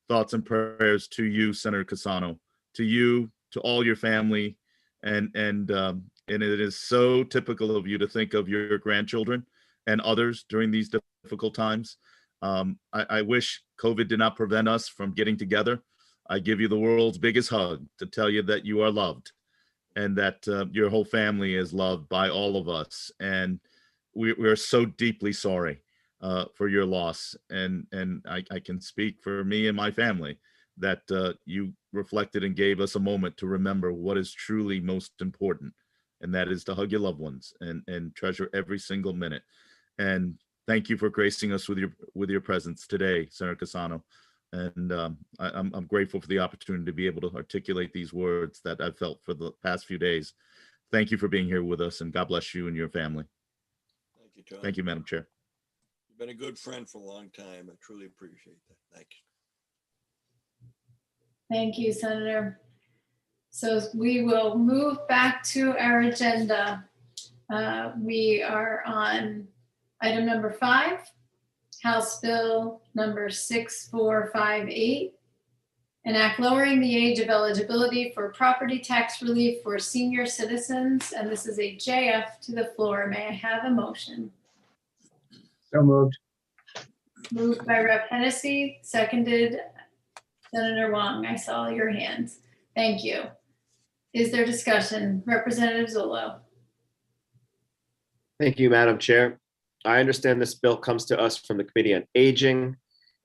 thoughts and prayers to you, Senator Cassano, to you, to all your family, and it is so typical of you to think of your grandchildren and others during these difficult times. I wish COVID did not prevent us from getting together. I give you the world's biggest hug to tell you that you are loved, and that your whole family is loved by all of us. And we're so deeply sorry for your loss. And I can speak for me and my family that you reflected and gave us a moment to remember what is truly most important. And that is to hug your loved ones and treasure every single minute. And thank you for gracing us with your presence today, Senator Cassano. And I'm grateful for the opportunity to be able to articulate these words that I've felt for the past few days. Thank you for being here with us, and God bless you and your family.
Thank you, John.
Thank you, Madam Chair.
You've been a good friend for a long time. I truly appreciate that. Thank you.
Thank you, Senator. So we will move back to our agenda. We are on item number 5, House Bill number 6458, an act lowering the age of eligibility for property tax relief for senior citizens. And this is a JF to the floor. May I have a motion?
So moved.
Moved by Rep. Hennessy, seconded Senator Wong. I saw your hands. Thank you. Is there discussion? Representative Zullo.
Thank you, Madam Chair. I understand this bill comes to us from the Committee on Aging.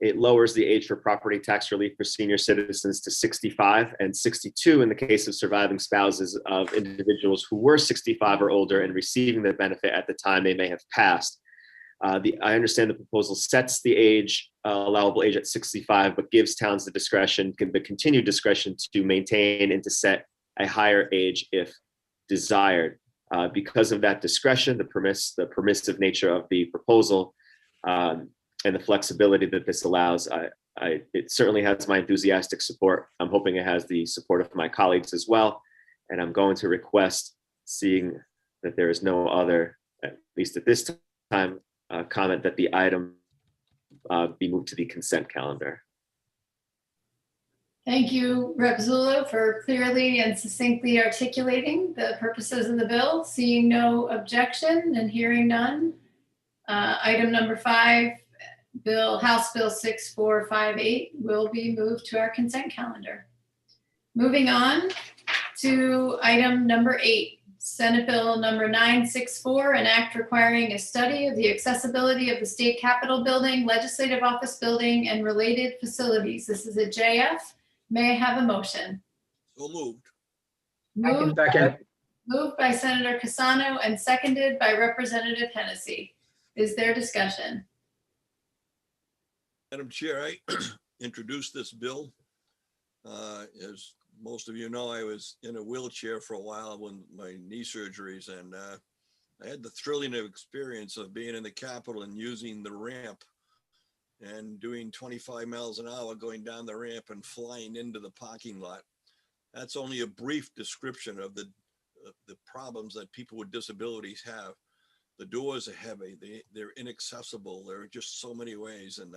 It lowers the age for property tax relief for senior citizens to 65 and 62 in the case of surviving spouses of individuals who were 65 or older and receiving the benefit at the time they may have passed. I understand the proposal sets the age, allowable age at 65, but gives towns the discretion, the continued discretion to maintain and to set a higher age if desired. Because of that discretion, the permissive nature of the proposal, and the flexibility that this allows, it certainly has my enthusiastic support. I'm hoping it has the support of my colleagues as well. And I'm going to request, seeing that there is no other, at least at this time, comment that the item be moved to the consent calendar.
Thank you, Rep. Zullo, for clearly and succinctly articulating the purposes of the bill. Seeing no objection and hearing none. Item number 5, House Bill 6458 will be moved to our consent calendar. Moving on to item number 8, Senate Bill number 964, an act requiring a study of the accessibility of the State Capitol Building, Legislative Office Building, and related facilities. This is a JF. May I have a motion?
So moved.
Moved
Second.
moved by Senator Casano and seconded by Representative Hennessy. Is there discussion?
Madam Chair, I introduced this bill. As most of you know, I was in a wheelchair for a while when my knee surgeries, and I had the thrilling experience of being in the Capitol and using the ramp and doing 25 miles an hour going down the ramp and flying into the parking lot. That's only a brief description of the problems that people with disabilities have. The doors are heavy, they're inaccessible. There are just so many ways, and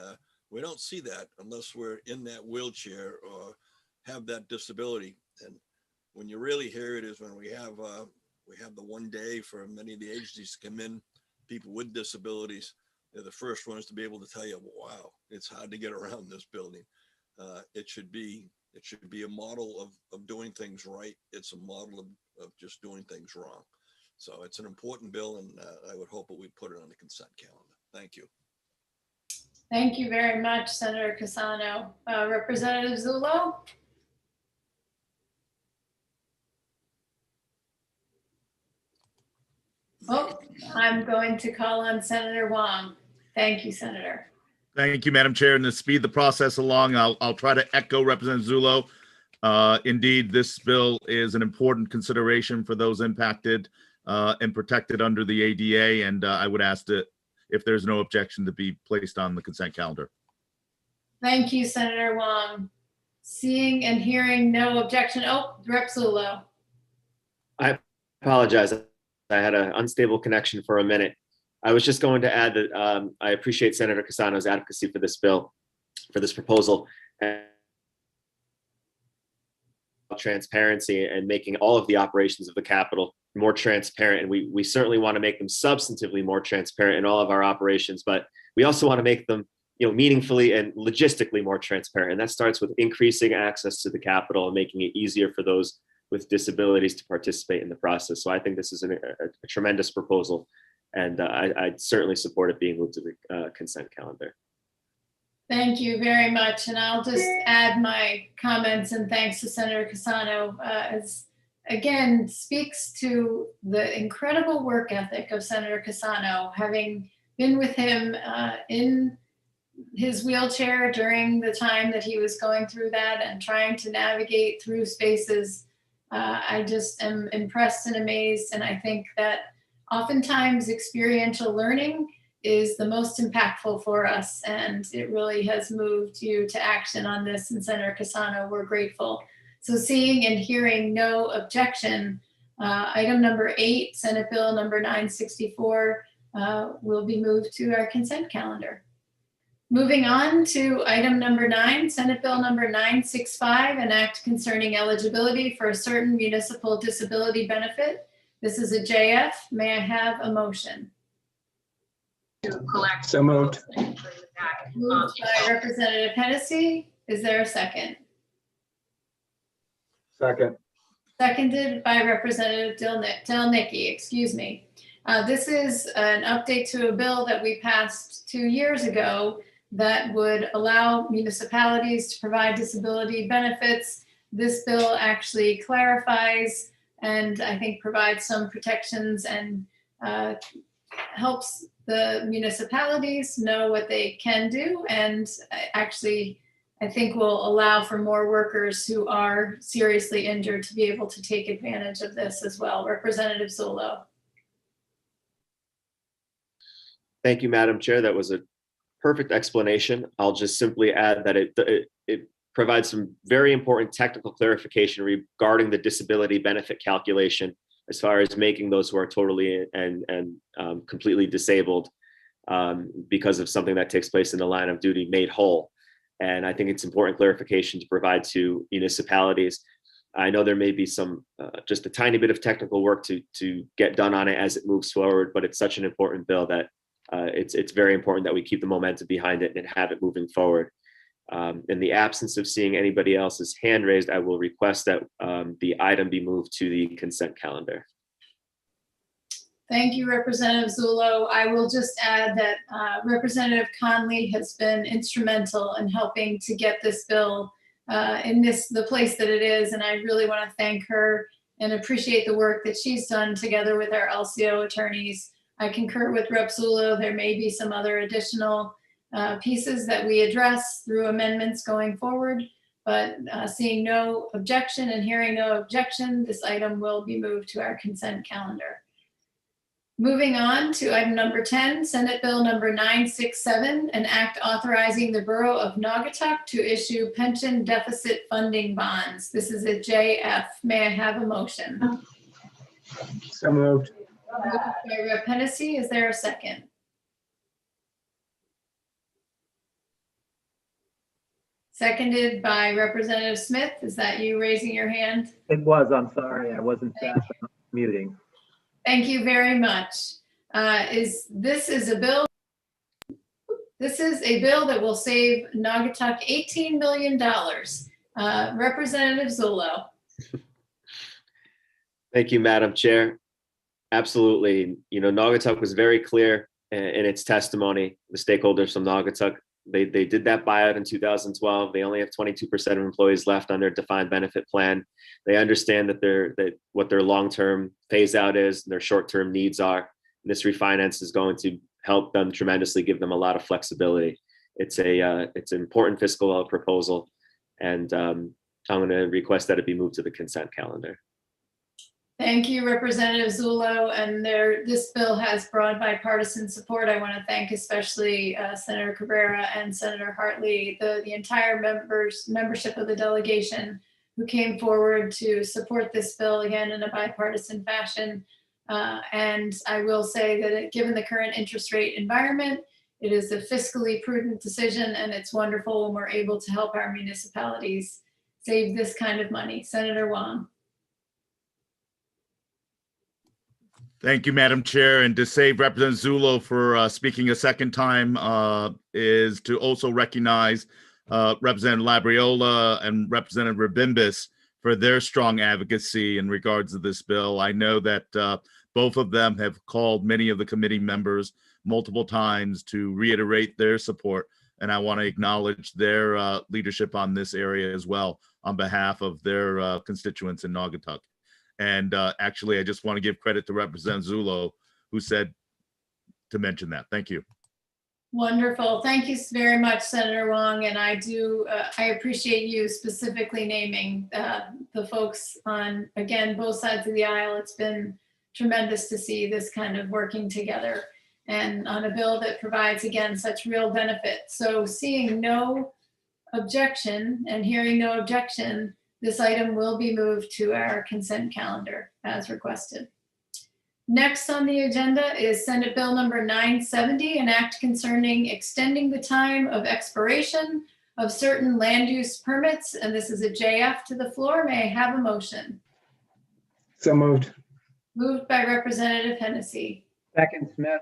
we don't see that unless we're in that wheelchair or have that disability. And when you really hear it is when we have the one day for many of the agencies to come in, people with disabilities. They're the first ones to be able to tell you, wow, it's hard to get around this building. It should be a model of doing things right. It's a model of just doing things wrong. So it's an important bill, and I would hope that we put it on the consent calendar. Thank you.
Thank you very much, Senator Casano. Representative Zullo? Oh, I'm going to call on Senator Wong. Thank you, Senator.
Thank you, Madam Chair. And to speed the process along, I'll try to echo Representative Zullo. Indeed, this bill is an important consideration for those impacted and protected under the ADA. And I would ask that if there's no objection to be placed on the consent calendar.
Thank you, Senator Wong. Seeing and hearing no objection. Oh, Rep. Zullo.
I apologize. I had an unstable connection for a minute. I was just going to add that I appreciate Senator Casano's advocacy for this bill, for this proposal, and transparency and making all of the operations of the Capitol more transparent. And we certainly want to make them substantively more transparent in all of our operations, but we also want to make them, meaningfully and logistically more transparent. And that starts with increasing access to the Capitol and making it easier for those with disabilities to participate in the process. So I think this is a tremendous proposal, and I certainly support it being moved to the consent calendar.
Thank you very much. And I'll just add my comments and thanks to Senator Casano, as again, speaks to the incredible work ethic of Senator Casano, having been with him in his wheelchair during the time that he was going through that and trying to navigate through spaces. I just am impressed and amazed. And I think that oftentimes experiential learning is the most impactful for us. And it really has moved you to action on this. And Senator Casano, we're grateful. So seeing and hearing no objection, item number 8, Senate Bill number 964 will be moved to our consent calendar. Moving on to item number 9, Senate Bill number 965, an act concerning eligibility for a certain municipal disability benefit. This is a JF. May I have a motion?
So moved.
Moved by Representative Hennessy. Is there a second?
Second.
Seconded by Representative Delnicki, excuse me. This is an update to a bill that we passed 2 years ago that would allow municipalities to provide disability benefits. This bill actually clarifies and I think provides some protections and helps the municipalities know what they can do, and actually I think will allow for more workers who are seriously injured to be able to take advantage of this as well. Representative Zullo.
Thank you, Madam Chair. That was a perfect explanation. I'll just simply add that it provides some very important technical clarification regarding the disability benefit calculation as far as making those who are totally and completely disabled because of something that takes place in the line of duty made whole. And I think it's important clarification to provide to municipalities. I know there may be some just a tiny bit of technical work to get done on it as it moves forward, but it's such an important bill that it's very important that we keep the momentum behind it and have it moving forward. In the absence of seeing anybody else's hand raised, I will request that the item be moved to the consent calendar.
Thank you, Representative Zullo. I will just add that Representative Conley has been instrumental in helping to get this bill in the place that it is, and I really want to thank her and appreciate the work that she's done together with our LCO attorneys. I concur with Rep. Zullo. There may be some other additional pieces that we address through amendments going forward, but seeing no objection and hearing no objection, this item will be moved to our consent calendar. Moving on to item number 10, Senate Bill number 967, an act authorizing the Borough of Naugatuck to issue pension deficit funding bonds. This is a JF. May I have a motion?
So moved.
Moved by Rep. Hennessy. Is there a second? Seconded by Representative Smith. Is that you raising your hand?
It was, I'm sorry, I wasn't fast enough muting.
Thank you very much. This is a bill that will save Naugatuck $18 million. Representative Zullo.
Thank you, Madam Chair. Absolutely. Naugatuck was very clear in its testimony, the stakeholders from Naugatuck. They did that buyout in 2012. They only have 22% of employees left on their defined benefit plan. They understand that what their long-term phase out is, and their short-term needs are. This refinance is going to help them tremendously, give them a lot of flexibility. It's an important fiscal proposal, and I'm going to request that it be moved to the consent calendar.
Thank you, Representative Zullo. And this bill has broad bipartisan support. I want to thank especially Senator Cabrera and Senator Hartley, the entire membership of the delegation who came forward to support this bill, again, in a bipartisan fashion. And I will say that given the current interest rate environment, it is a fiscally prudent decision, and it's wonderful when we're able to help our municipalities save this kind of money. Senator Wong.
Thank you, Madam Chair. And to save Representative Zullo for speaking a second time is to also recognize Representative Labriola and Representative Rabimbis for their strong advocacy in regards to this bill. I know that both of them have called many of the committee members multiple times to reiterate their support, and I want to acknowledge their leadership on this area as well on behalf of their constituents in Naugatuck. And actually, I just want to give credit to Representative Zullo, who said to mention that. Thank you.
Wonderful. Thank you very much, Senator Wong. And I appreciate you specifically naming the folks on, again, both sides of the aisle. It's been tremendous to see this kind of working together and on a bill that provides, again, such real benefit. So seeing no objection and hearing no objection, this item will be moved to our consent calendar as requested. Next on the agenda is Senate Bill number 970, an act concerning extending the time of expiration of certain land use permits. And this is a JF to the floor. May I have a motion?
So moved.
Moved by Representative Hennessy.
Second, Smith.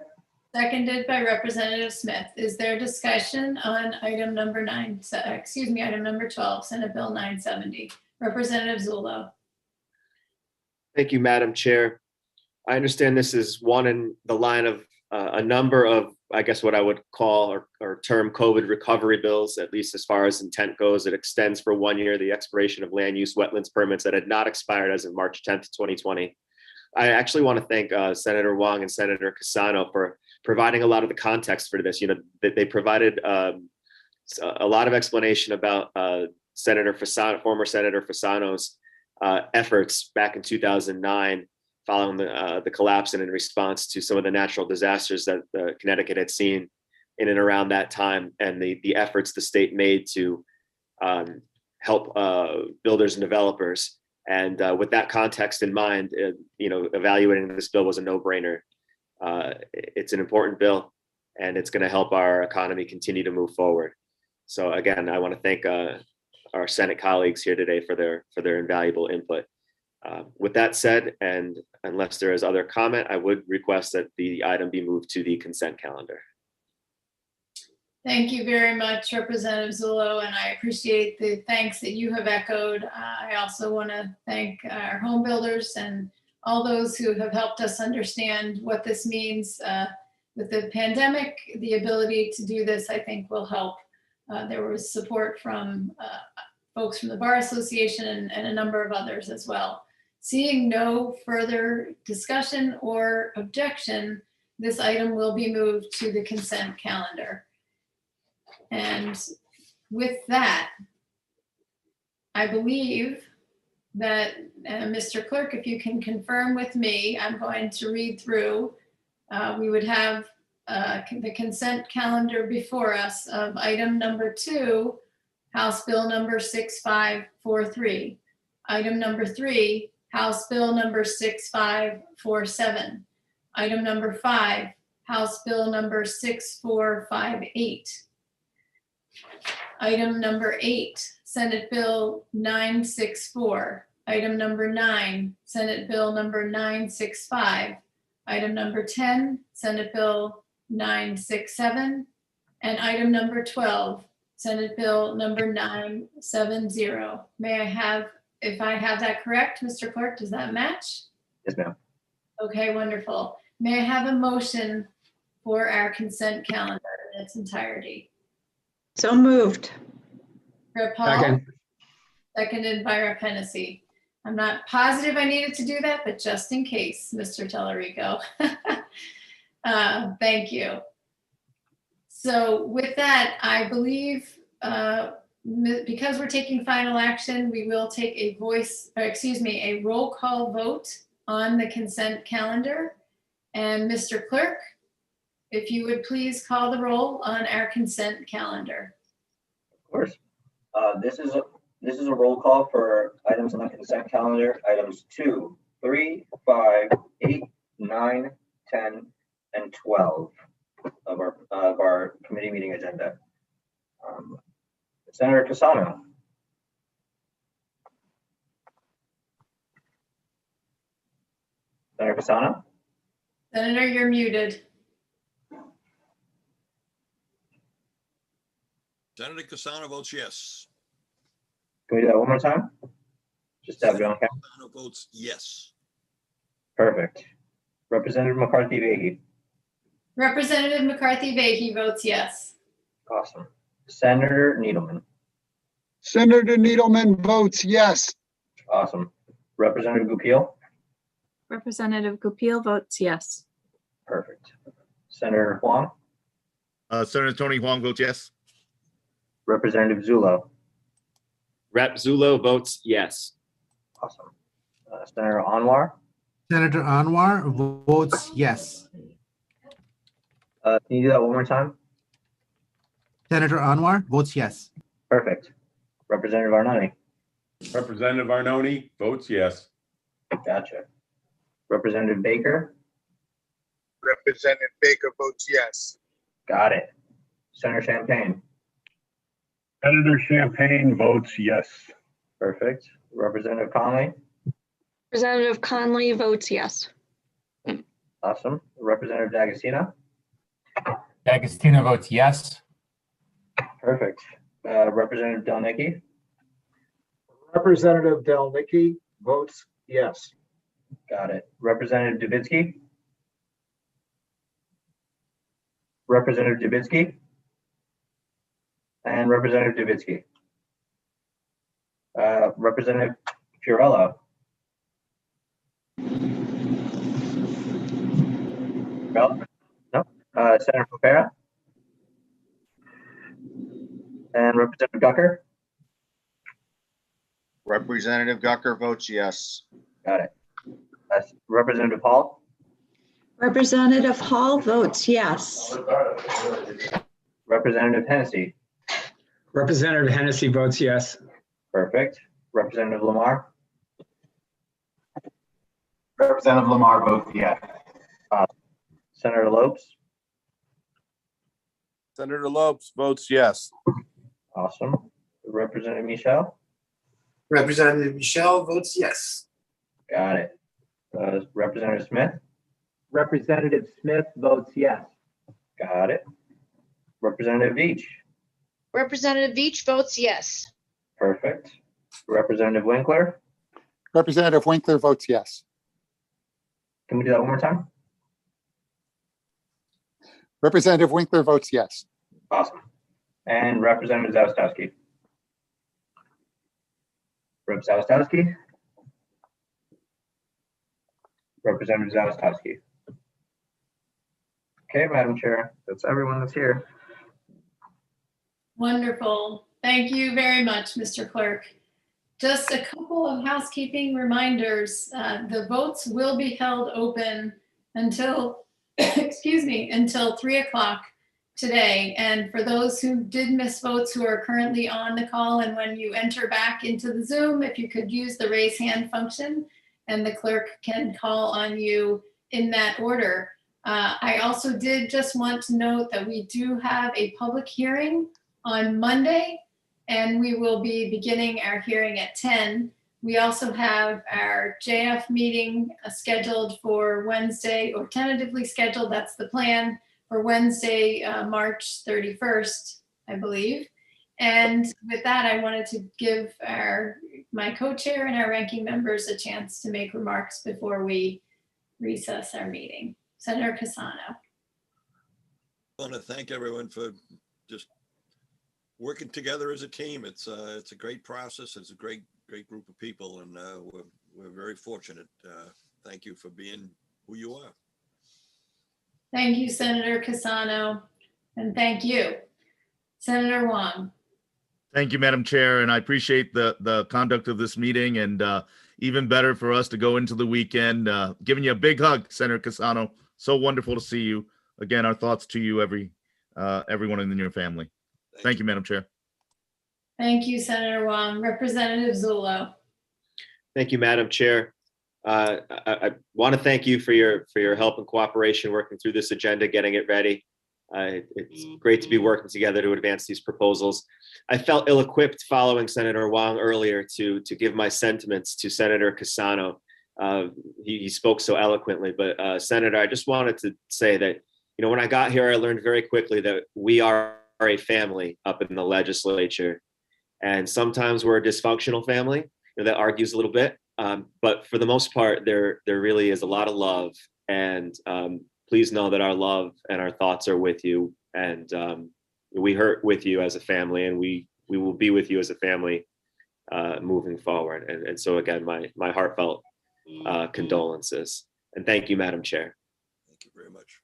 Seconded by Representative Smith. Is there discussion on item number item number 12, Senate Bill 970? Representative Zullo.
Thank you, Madam Chair. I understand this is one in the line of a number of, I guess, what I would call or term COVID recovery bills, at least as far as intent goes. It extends for 1 year the expiration of land use wetlands permits that had not expired as of March 10th, 2020. I actually want to thank Senator Wong and Senator Cassano for providing a lot of the context for this. That they provided a lot of explanation about former Senator Fasano's efforts back in 2009, following the collapse and in response to some of the natural disasters that Connecticut had seen in and around that time, and the efforts the state made to help builders and developers. And with that context in mind, evaluating this bill was a no-brainer. It's an important bill, and it's going to help our economy continue to move forward. So again, I want to thank our Senate colleagues here today for their invaluable input. With that said, and unless there is other comment, I would request that the item be moved to the consent calendar.
Thank you very much, Representative Zullo, and I appreciate the thanks that you have echoed. I also want to thank our home builders and all those who have helped us understand what this means with the pandemic. The ability to do this, I think, will help. There was support from folks from the Bar Association and a number of others as well. Seeing no further discussion or objection, this item will be moved to the consent calendar. And with that, I believe that, Mr. Clerk, if you can confirm with me, I'm going to read through. We would have the consent calendar before us of item number 2, House Bill number 6543. Item number 3, House Bill number 6547. Item number 5, House Bill number 6458. Item number 8, Senate Bill 964. Item number 9, Senate Bill number 965. Item number 10, Senate Bill 967. And item number 12, Senate Bill number 970. May I have, if I have that correct, Mr. Clerk, does that match?
Yes, ma'am.
Okay, wonderful. May I have a motion for our consent calendar in its entirety?
So moved.
Rep. Hall, seconded by Rep. Hennessy. I'm not positive I needed to do that, but just in case, Mr. Tellerico. Thank you. So with that, I believe because we're taking final action, we will take a a roll call vote on the consent calendar. And Mr. Clerk, if you would please call the roll on our consent calendar.
Of course. This is a roll call for items on the consent calendar, items 2, 3, 5, 8, 9, 10, and 12 of our committee meeting agenda. Senator Cassano. Senator Cassano?
Senator, you're muted.
Senator Cassano votes yes.
Can we do that one more time? Just to have it on camera.
Cassano votes yes.
Perfect. Representative McCarthy Vahey.
Representative McCarthy Vahey votes yes.
Awesome. Senator Needleman.
Senator Needleman votes yes.
Awesome. Representative Goupil.
Representative Goupil votes yes.
Perfect. Senator Huang.
Senator Tony Huang votes yes.
Representative Zullo.
Rep. Zullo votes yes.
Awesome. Senator Anwar.
Senator Anwar votes yes.
Can you do that one more time?
Senator Anwar votes yes.
Perfect. Representative Arnone.
Representative Arnone votes yes.
Gotcha. Representative Baker.
Representative Baker votes yes.
Got it. Senator Champagne.
Senator Champagne votes yes.
Perfect. Representative Conley.
Representative Conley votes yes.
Awesome. Representative D'Agostino.
D'Agostino votes yes.
Perfect. Representative Delnicki.
Representative Delnicki votes yes.
Got it. Representative Dubinsky. Representative Dubinsky. And Representative Dubinsky. Representative Fiorello. No. Senator Popera. And Representative Gucker.
Representative Gucker votes yes.
Got it. Representative Hall.
Representative Hall votes yes.
Representative Hennessy.
Representative Hennessy votes yes.
Perfect. Representative Lamar.
Representative Lamar votes yes.
Senator Lopes.
Senator Lopes votes yes.
Awesome. Representative Michelle.
Representative Michelle votes yes.
Got it. Representative Smith.
Representative Smith votes yes.
Got it. Representative Veach.
Representative Veach votes yes.
Perfect. Representative Winkler.
Representative Winkler votes yes.
Can we do that one more time?
Representative Winkler votes yes.
Awesome. And Representative Zawistowski. Rep. Zawistowski. Representative Zawistowski. Okay, Madam Chair, that's everyone that's here.
Wonderful. Thank you very much, Mr. Clerk. Just a couple of housekeeping reminders. The votes will be held open until, excuse me, until 3 o'clock today. And for those who did miss votes who are currently on the call, and when you enter back into the Zoom, if you could use the raise hand function and the clerk can call on you in that order. I also did just want to note that we do have a public hearing on Monday, and we will be beginning our hearing at 10. We also have our JF meeting scheduled for Wednesday, or tentatively scheduled, that's the plan, for Wednesday, March 31st, I believe. And with that, I wanted to give my co-chair and our ranking members a chance to make remarks before we recess our meeting. Senator Cassano.
I want to thank everyone for just working together as a team. It's a great process. It's a great group of people, and we're very fortunate. Thank you for being who you are.
Thank you, Senator Cassano, and thank you, Senator Wong.
Thank you, Madam Chair, and I appreciate the conduct of this meeting, and even better for us to go into the weekend. Giving you a big hug, Senator Cassano. So wonderful to see you. Again, our thoughts to you, everyone in your family. Thank you, Madam Chair.
Thank you, Senator Wong. Representative Zullo.
Thank you, Madam Chair. I want to thank you for your help and cooperation working through this agenda, getting it ready. It's great to be working together to advance these proposals. I felt ill-equipped following Senator Wong earlier to give my sentiments to Senator Cassano. He spoke so eloquently, but Senator, I just wanted to say that, you know, when I got here, I learned very quickly that we are a family up in the legislature, and sometimes we're a dysfunctional family that argues a little bit. But for the most part, there really is a lot of love, and please know that our love and our thoughts are with you, and we hurt with you as a family, and we will be with you as a family moving forward. And so again, my heartfelt condolences, and thank you, Madam Chair.
Thank you very much.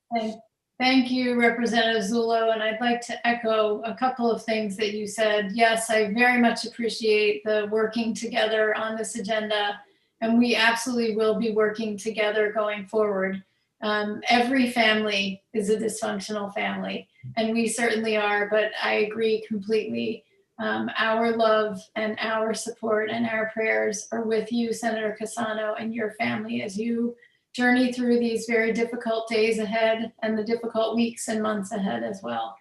Thank you, Representative Zullo, and I'd like to echo a couple of things that you said. Yes, I very much appreciate the working together on this agenda, and we absolutely will be working together going forward. Every family is a dysfunctional family, and we certainly are, but I agree completely. Our love and our support and our prayers are with you, Senator Cassano, and your family as you journey through these very difficult days ahead and the difficult weeks and months ahead as well.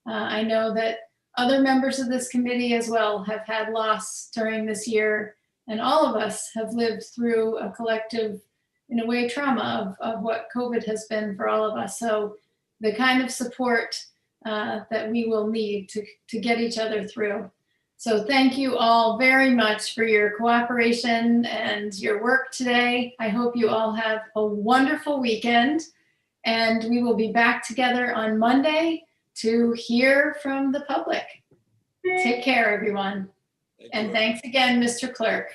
I know that other members of this committee as well have had loss during this year, and all of us have lived through a collective, in a way, trauma of what COVID has been for all of us. So the kind of support that we will need to get each other through. So thank you all very much for your cooperation and your work today. I hope you all have a wonderful weekend, and we will be back together on Monday to hear from the public. Take care, everyone. And thanks again, Mr. Clerk.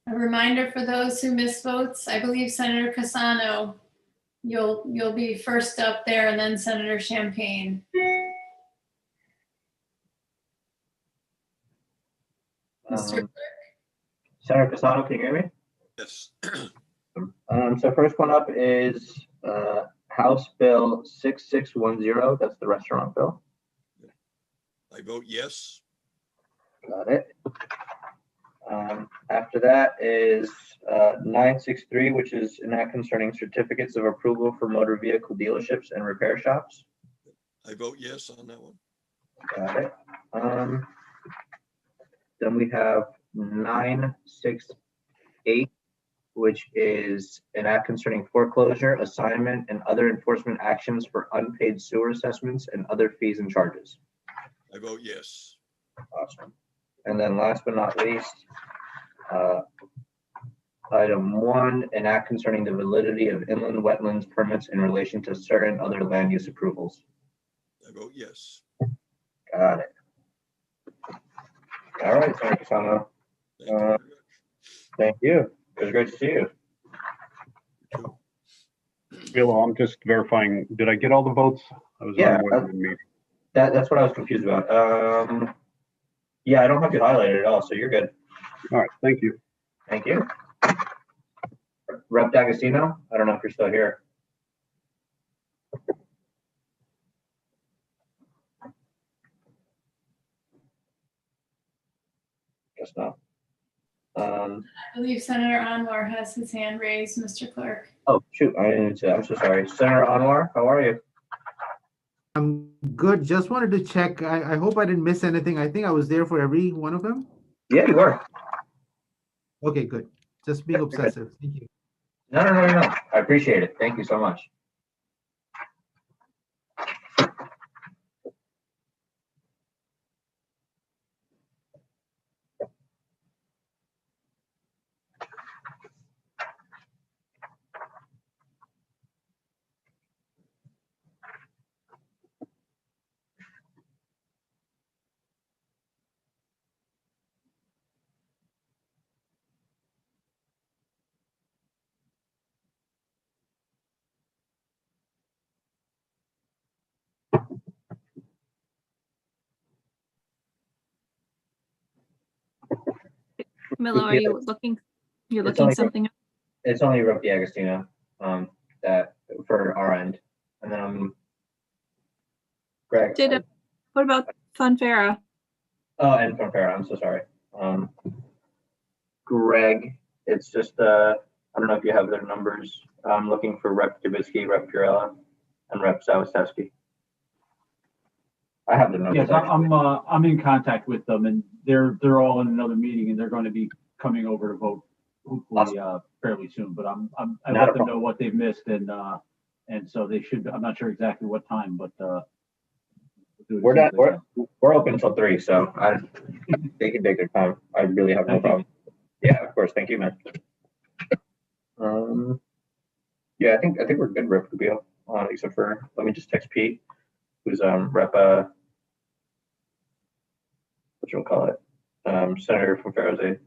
A reminder for those who missed votes, I believe Senator Cassano, you'll be first up there, and then Senator Champagne.
Senator Cassano, can you hear me?
Yes.
So first one up is House Bill 6610. That's the restaurant bill.
I vote yes.
Got it. After that is 963, which is an act concerning certificates of approval for motor vehicle dealerships and repair shops.
I vote yes on that one.
Got it. Then we have 968, which is an act concerning foreclosure, assignment, and other enforcement actions for unpaid sewer assessments and other fees and charges.
I vote yes.
Awesome. And then last but not least, Item 1, an act concerning the validity of inland wetlands permits in relation to certain other land use approvals.
I vote yes.
Got it. All right, Senator Casano.
Thank you very much.
Thank you. It was great to see you.
Bill, I'm just verifying, did I get all the votes? I was
Yeah,
on more than one meeting.
that's what I was confused about. Yeah, I don't have you highlighted at all, so you're good.
All right, thank you.
Thank you. Rep D'Agostino, I don't know if you're still here. Guess not.
I believe Senator Anwar has his hand raised, Mr. Clerk.
Oh, shoot, I didn't see that. I'm so sorry. Senator Anwar, how are you?
I'm good. Just wanted to check. I hope I didn't miss anything. I think I was there for every one of them.
Yeah, you were.
Okay, good. Just being
You're good.
obsessive. Thank you.
No. I appreciate it. Thank you so much.
Camilo, are you looking, you're
It's
looking
only-
something?
It's only Rep D'Agostino, that for our end, and then Greg.
What about Funfera?
Oh, and Pompera, I'm so sorry. Greg, it's just, I don't know if you have their numbers. I'm looking for Rep Dubitsky, Rep Purella, and Rep Zawistowski. I have the numbers.
Yes, I'm in contact with them, and they're all in another meeting, and they're going to be coming over to vote hopefully fairly soon. But I let them know what they've missed, and so they should. I'm not sure exactly what time, but
We're not, we're open until 3, so they can take their time. I really have no problem. Yeah, of course. Thank you, man. Yeah, I think we're good, Rep Rubio, except for, let me just text Pete, who's Rep what you call it, Senator from Fair's.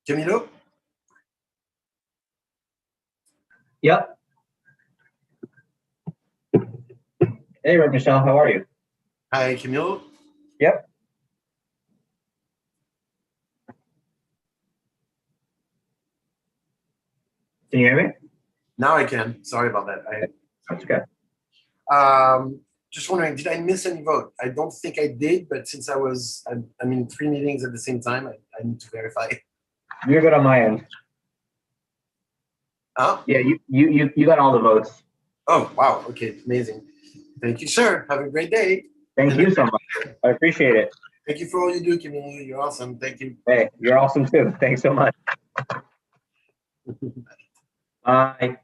Camilo?
Yep. Hey, Rep. Michelle, how are you?
Hi, Camilo?
Yep. Can you hear me?
Now I can. Sorry about that.
That's okay.
Just wondering, did I miss any vote? I don't think I did, but since I'm in 3 meetings at the same time, I need to verify.
You're good on my end.
Huh?
Yeah, you got all the votes.
Oh, wow. Okay, amazing. Thank you, sir. Have a great day.
Thank you so much. I appreciate it.
Thank you for all you do, Camilo. You're awesome. Thank you.
Hey, you're awesome too. Thanks so much. Bye.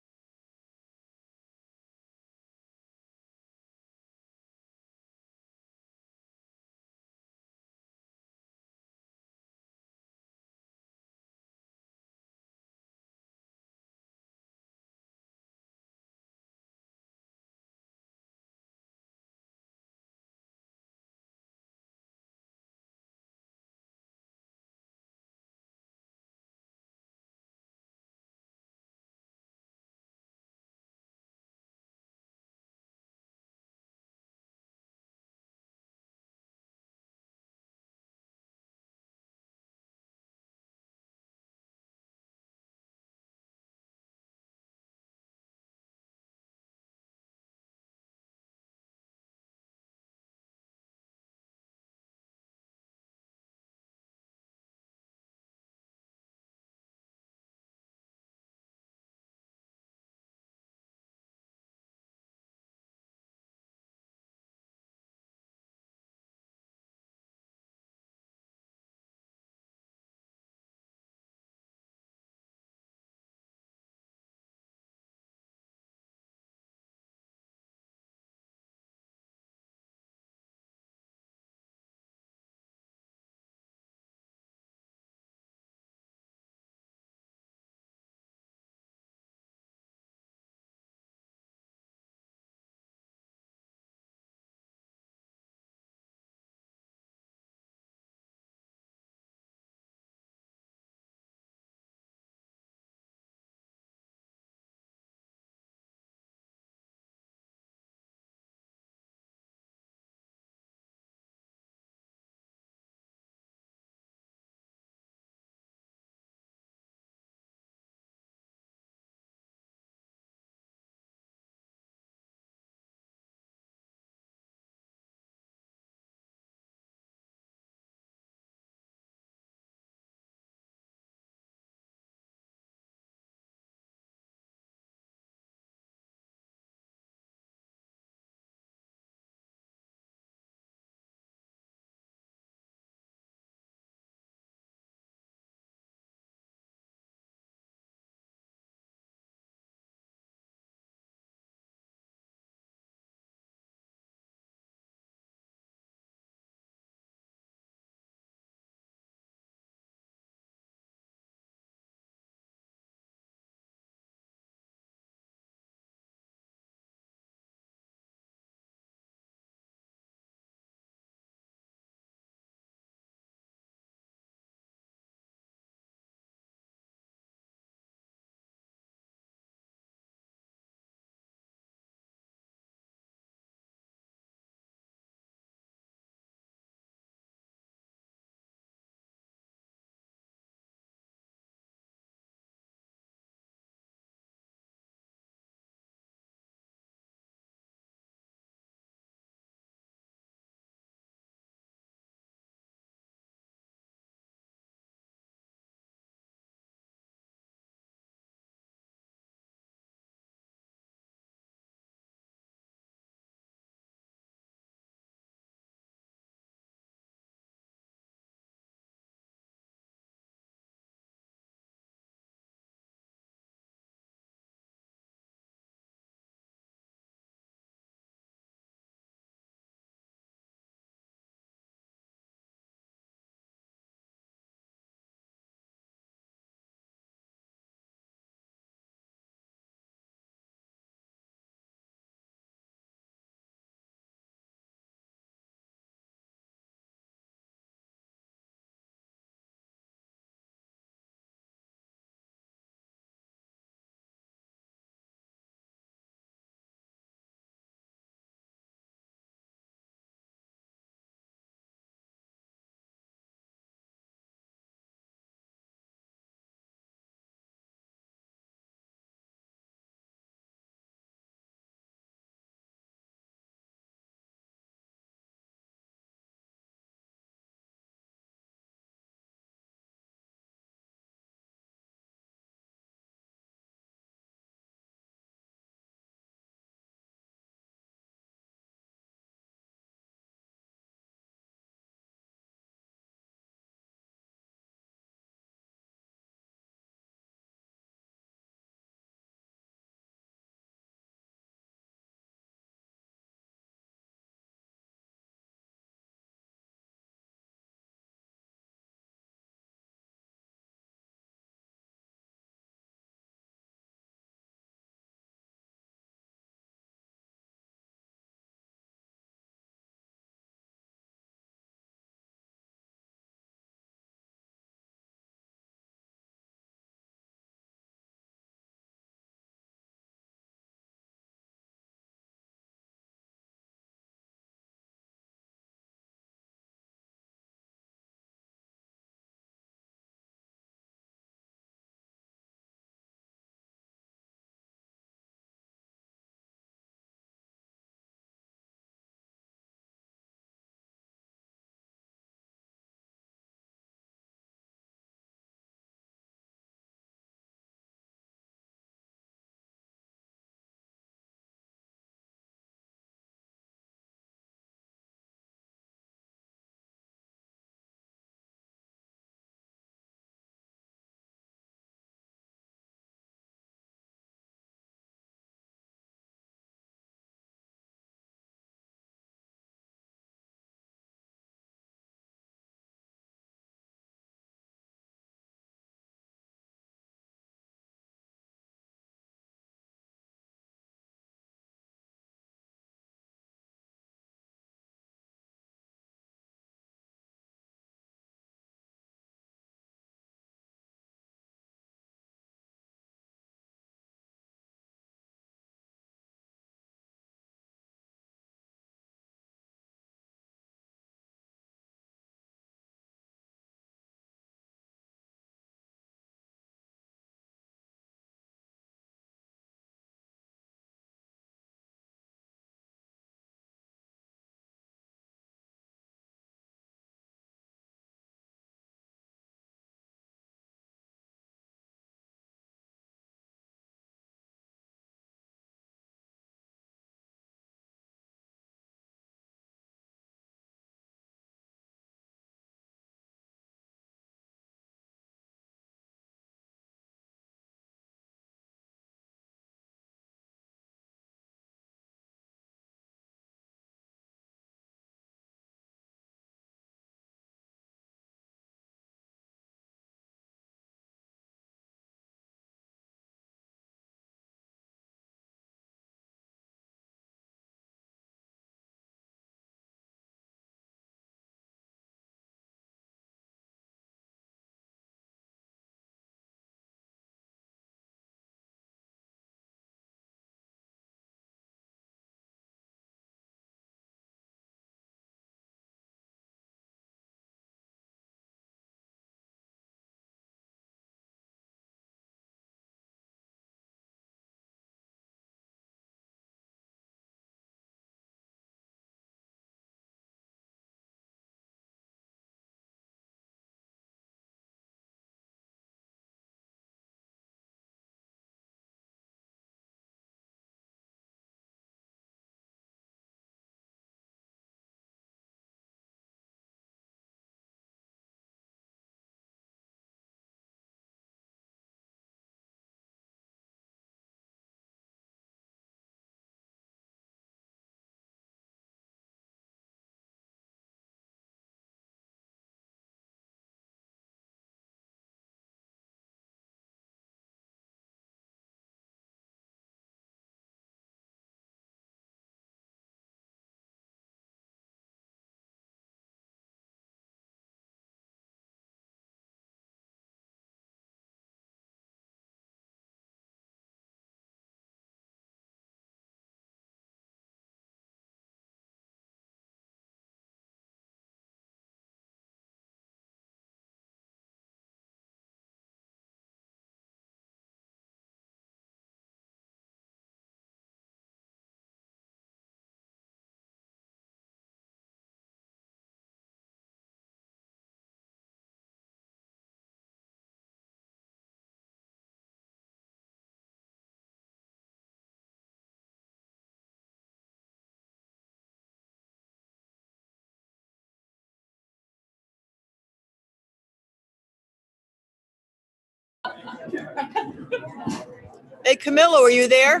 Hey, Camillo, are you there?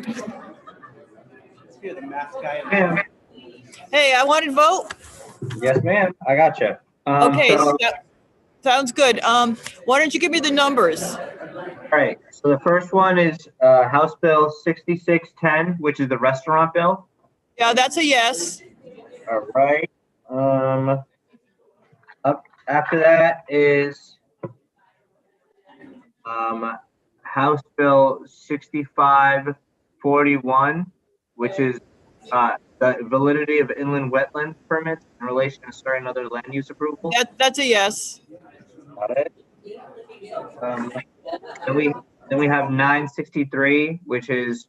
Ma'am.
Hey, I wanted to vote.
Yes, ma'am. I got you.
Okay, sounds good. Why don't you give me the numbers?
All right. So the first one is House Bill 6610, which is the restaurant bill.
Yeah, that's a yes.
All right. Up after that is House Bill 6541, which is the validity of inland wetland permits in relation to certain other land use approvals.
That's a yes.
Got it. Then we have 963, which is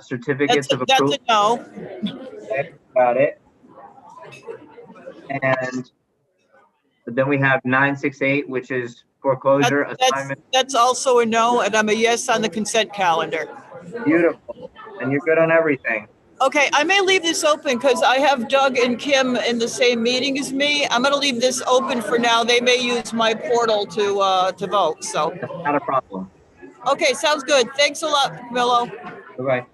certificates of
That's
approval.
a no.
Okay, got it. And then we have 968, which is foreclosure assignment.
That's also a no, and I'm a yes on the consent calendar.
Beautiful. And you're good on everything.
Okay, I may leave this open because I have Doug and Kim in the same meeting as me. I'm gonna leave this open for now. They may use my portal to vote, so.
That's not a problem.
Okay, sounds good. Thanks a lot, Camillo.
Bye-bye.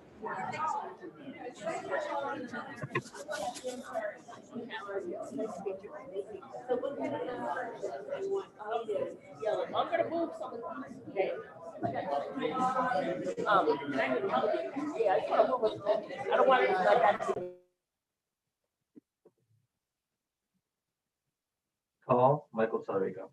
Call Michael Salrigo.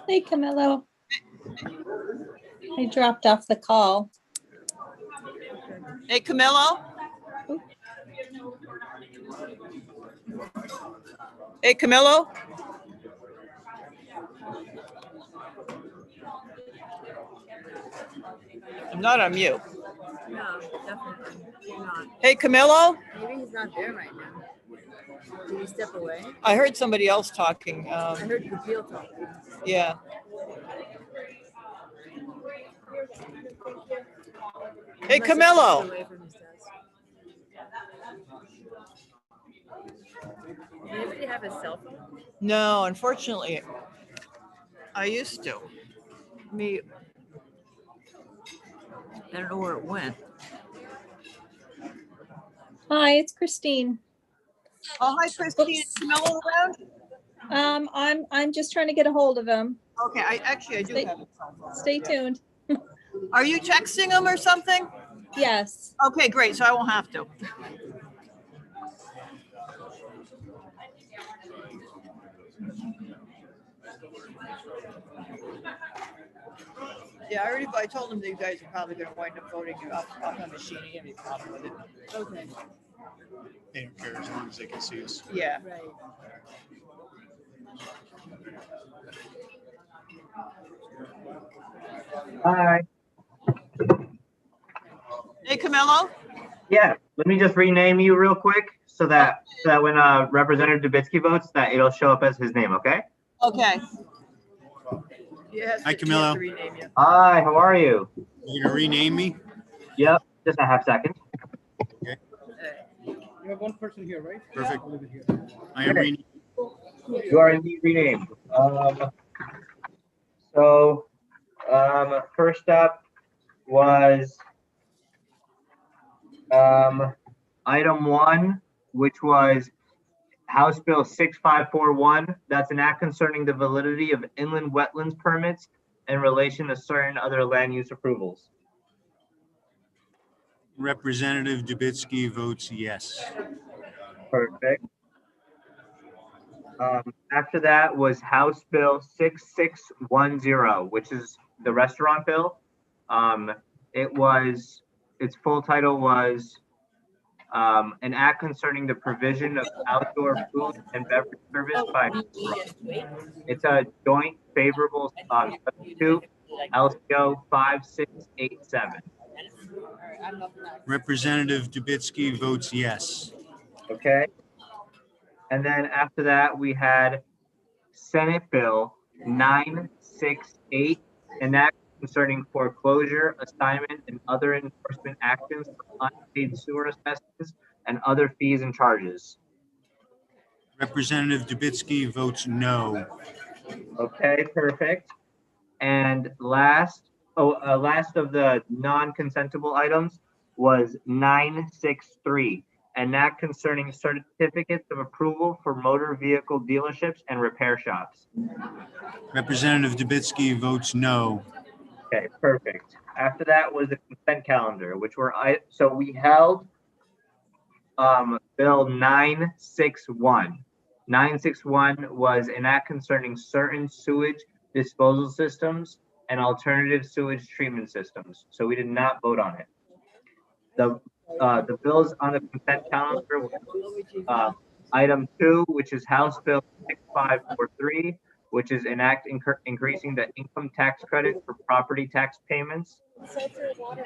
Hey, Camillo. I dropped off the call.
Hey, Camillo? Hey, Camillo? I'm not on mute.
No, definitely. You're not.
Hey, Camillo?
Maybe he's not there right now. Did he step away?
I heard somebody else talking.
I heard Kapil talking.
Yeah. Hey,
Unless he
Camillo?
stepped away from his desk. Does anybody have a cell phone?
No, unfortunately, I used to.
Me. I don't know where it went.
Hi, it's Christine.
Oh, hi, Christine. Is Camillo around?
I'm just trying to get a hold of him.
Okay, I do
Stay-
have a cell phone.
Stay tuned.
Are you texting him or something?
Yes.
Okay, great. So I won't have to. Yeah, I told him that you guys are probably going to wind up voting you off the machine. He didn't have any problem with it.
Okay.
They don't care as long as they can see us.
Yeah.
Right.
Hi.
Hey, Camillo?
Yeah, let me just rename you real quick so that when Representative Dubitsky votes, that it'll show up as his name, okay?
Okay. Yes.
Hi, Camillo.
Hi, how are you?
You gonna rename me?
Yep, just a half second.
You have one person here, right? Perfect. I am
Okay.
renaming.
You are indeed renamed. First up was item 1, which was House Bill 6541. That's an act concerning the validity of inland wetlands permits in relation to certain other land use approvals.
Representative Dubitsky votes yes.
Perfect. After that was House Bill 6610, which is the restaurant bill. Its full title was an act concerning the provision of outdoor food and beverage service by restaurants. It's a joint favorable substitute, LCO 5687.
Representative Dubitsky votes yes.
Okay. And then after that, we had Senate Bill 968, an act concerning foreclosure, assignment, and other enforcement actions for unpaid sewer assessments and other fees and charges.
Representative Dubitsky votes no.
Okay, perfect. And last of the non-consentable items was 963, an act concerning certificates of approval for motor vehicle dealerships and repair shops.
Representative Dubitsky votes no.
Okay, perfect. After that was the consent calendar, which so we held Bill 961. 961 was an act concerning certain sewage disposal systems and alternative sewage treatment systems. So we did not vote on it. The bills on the consent calendar were item 2, which is House Bill 6543, which is an act increasing the income tax credit for property tax payments.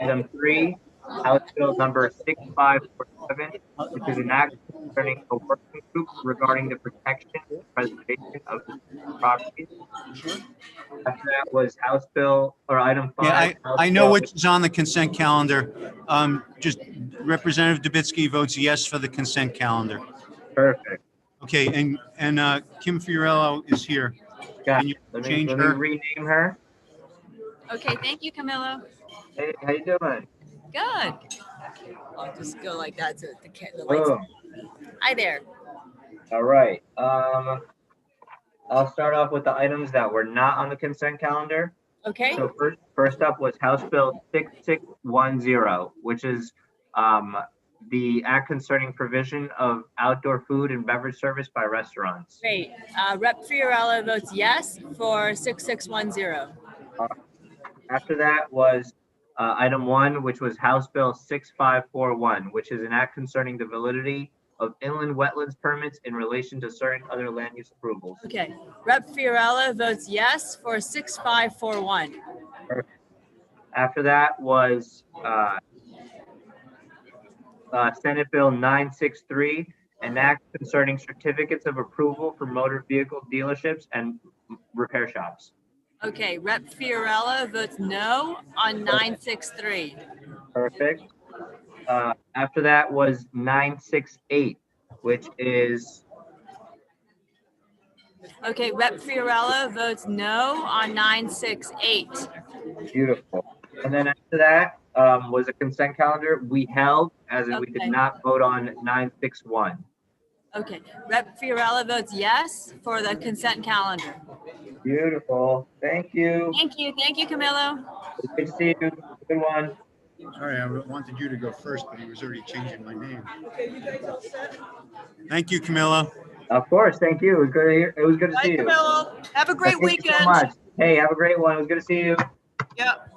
Item 3, House Bill number 6547, which is an act concerning a working group regarding the protection and preservation of the property. After that was House Bill, or item 5.
Yeah,
House
I know
Bill-
which is on the consent calendar. Just Representative Dubitsky votes yes for the consent calendar.
Perfect.
Okay, and Kim Fiorello is here. Can you change
Let me
her?
rename her.
Okay, thank you, Camillo.
Hey, how you doing?
Good. I'll just go like that so the lights.
Boom.
Hi there.
All right. I'll start off with the items that were not on the consent calendar.
Okay.
So first up was House Bill 6610, which is the act concerning provision of outdoor food and beverage service by restaurants.
Great. Rep. Fiorella votes yes for 6610.
After that was item 1, which was House Bill 6541, which is an act concerning the validity of inland wetlands permits in relation to certain other land use approvals.
Okay. Rep. Fiorella votes yes for 6541.
After that was Senate Bill 963, an act concerning certificates of approval for motor vehicle dealerships and repair shops.
Okay. Rep. Fiorella votes no on 963.
Perfect. After that was 968, which is
Okay. Rep. Fiorella votes no on 968.
beautiful. And then after that was a consent calendar. We held, as in we did
Okay.
not vote on 961.
Okay. Rep. Fiorella votes yes for the consent calendar.
Beautiful. Thank you.
Thank you. Thank you, Camilo.
Good to see you. Good one.
Sorry, I wanted you to go first, but he was already changing my name.
Okay, you guys all set?
Thank you, Camilla.
Of course. Thank you. It was good to hear. It was good to
Bye,
see you.
Camilo. Have a great
Thank you so
weekend.
much. Hey, have a great one. It was good to see you.
Yep.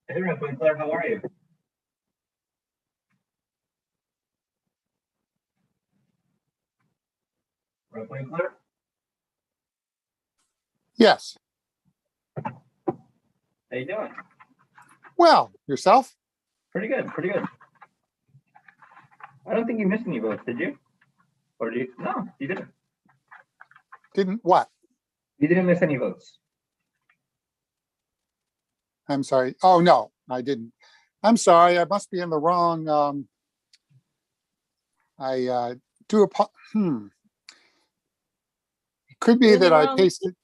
Hey, Rep. Winkler, how are you? Rep. Winkler?
Yes.
How you doing?
Well, yourself?
Pretty good, pretty good. I don't think you missed any votes, did you? Or did you? No, you didn't.
Didn't what?
You didn't miss any votes.
I'm sorry. Oh, no, I didn't. I'm sorry. I must be in the wrong. I do a. It could be
You're in the
that I
wrong-
pasted.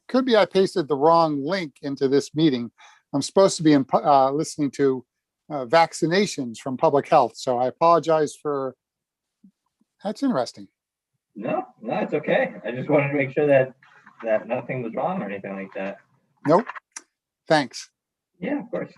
Could be I pasted the wrong link into this meeting. I'm supposed to be listening to vaccinations from public health, so I apologize for. That's interesting.
No, no, it's okay. I just wanted to make sure that nothing was wrong or anything like that.
Nope. Thanks.
Yeah, of course.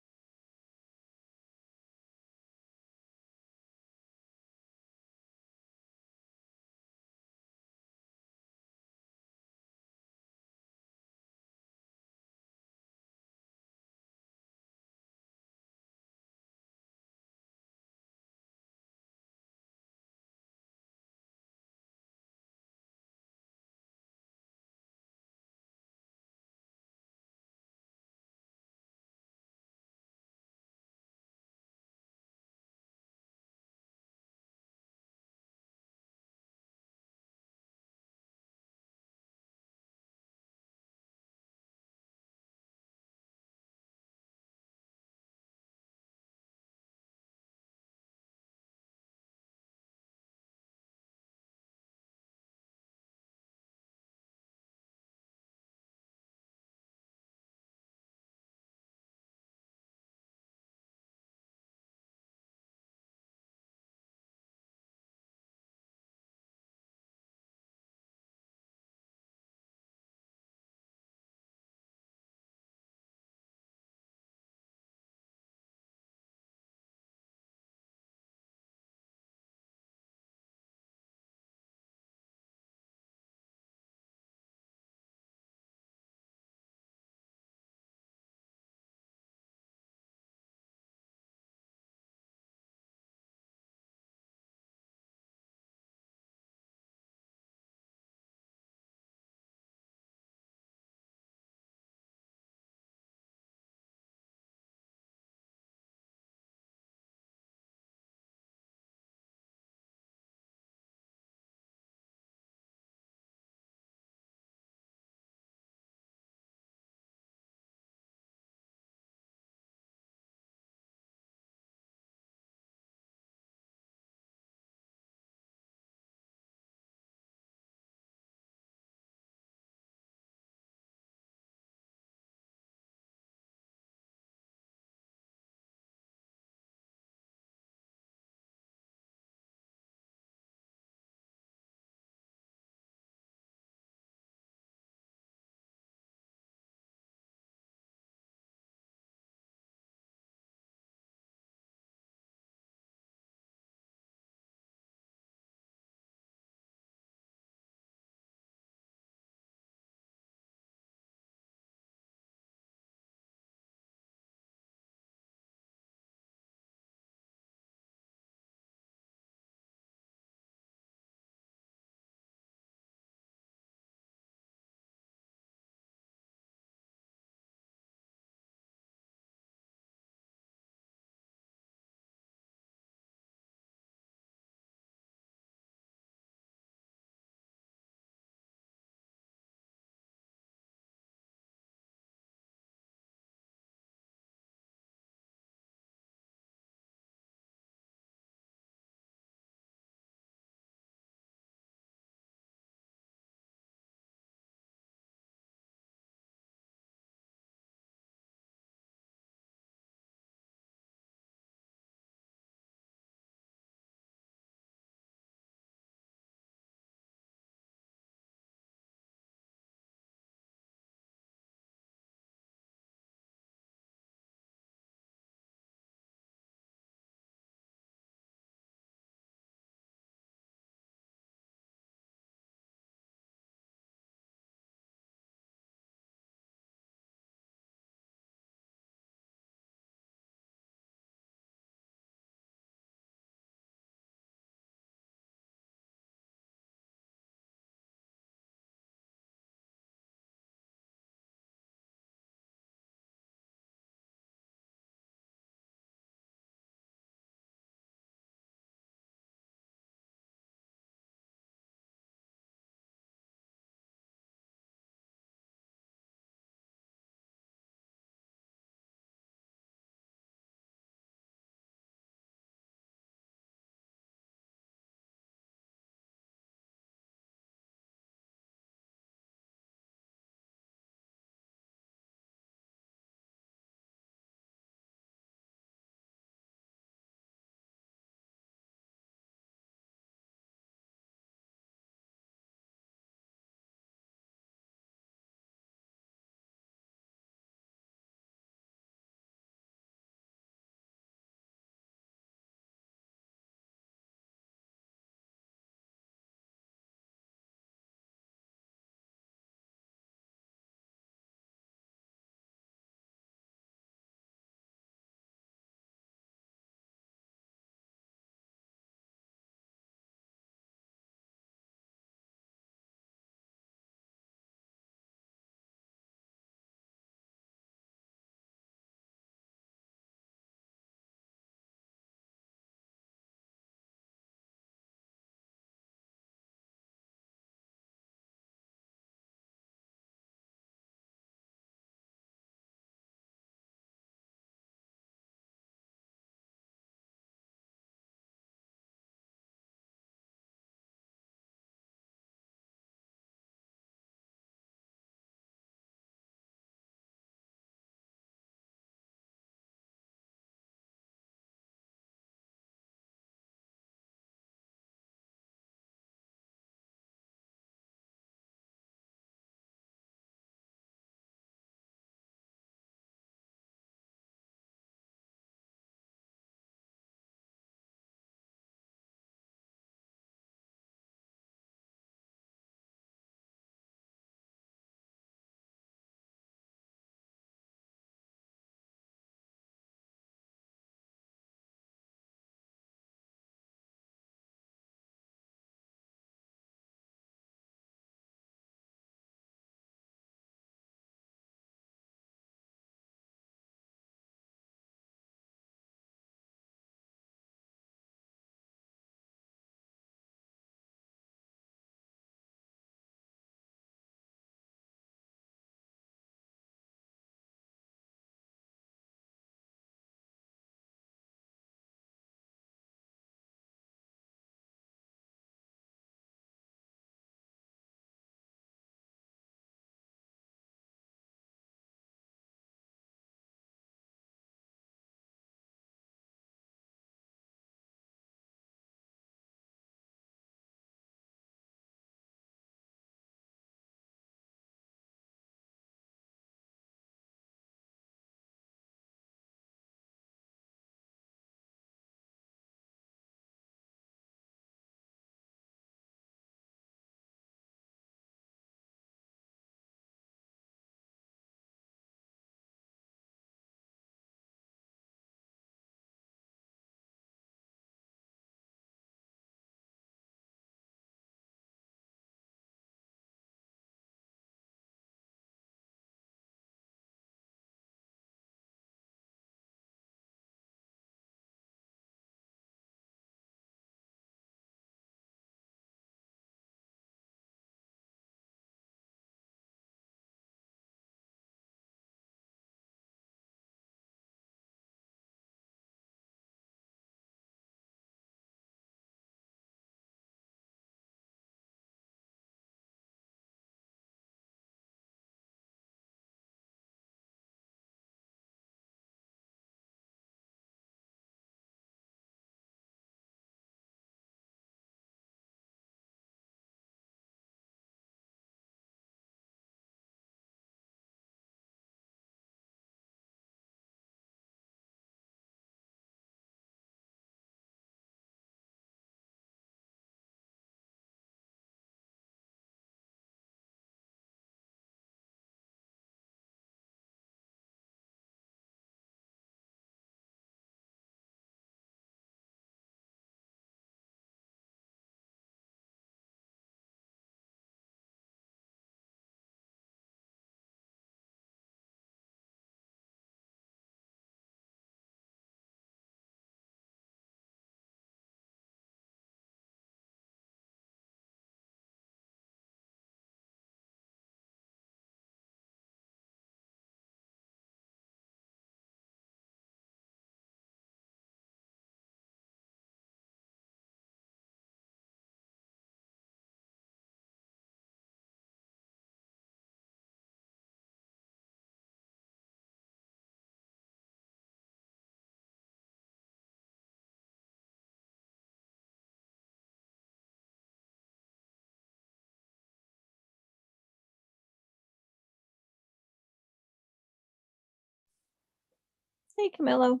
Hey, Camillo.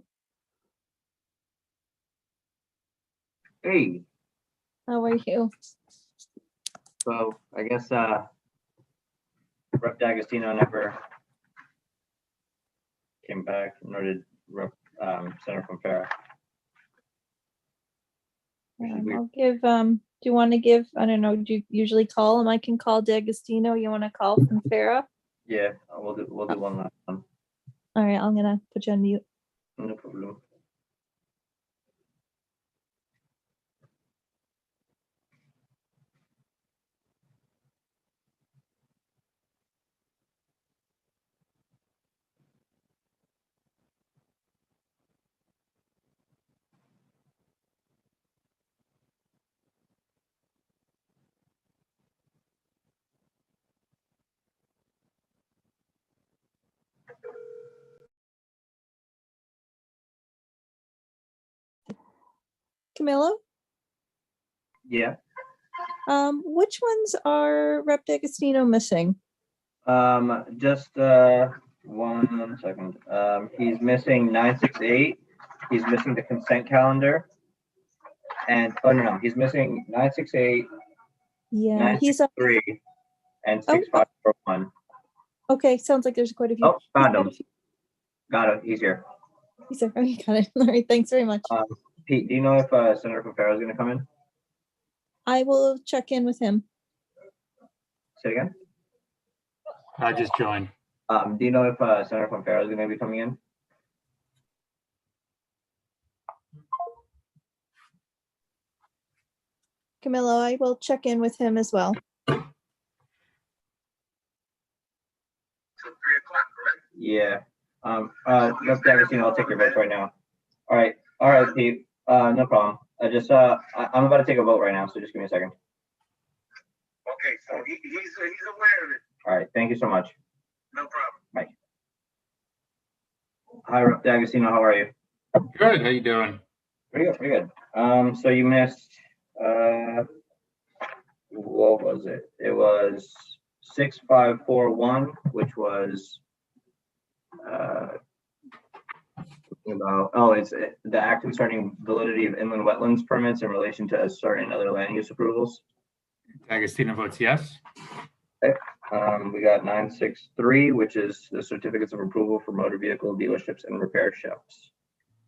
Hey,
How are you?
so I guess Rep. D'Agostino never came back, nor did Senator from Farah.
I'll give, do you want to give, I don't know, do you usually call him? I can call D'Agostino. You want to call from Farah?
Yeah, we'll do one last one.
All right, I'm gonna put you on mute.
No problem.
Camillo,
Yeah.
which ones are Rep. D'Agostino missing?
Just 1 second. He's missing 968. He's missing the consent calendar. And oh no, he's missing 968,
Yeah, he's up.
963, and
Oh,
6541.
okay, sounds like there's quite a few.
Oh, found
He's got
him.
a few-
Got it. He's here.
He's there. Oh, you got it. All right, thanks very much.
Pete, do you know if Senator from Farah is going to come in?
I will check in with him.
Say it again.
I just joined.
Do you know if Senator from Farah is going to be coming in?
Camillo, I will check in with him as well.
Yeah. Rep. D'Agostino, I'll take your votes right now. All right, Pete. No problem. I'm about to take a vote right now, so just give me a second.
Okay, so he's aware of it.
All right, thank you so much.
No problem.
Bye. Hi, Rep. D'Agostino, how are you?
Good. How you doing?
Pretty good, pretty good. So you missed, what was it? It was 6541, which was it's the act concerning validity of inland wetlands permits in relation to certain other land use approvals.
D'Agostino votes yes.
Okay. We got 963, which is the certificates of approval for motor vehicle dealerships and repair shops.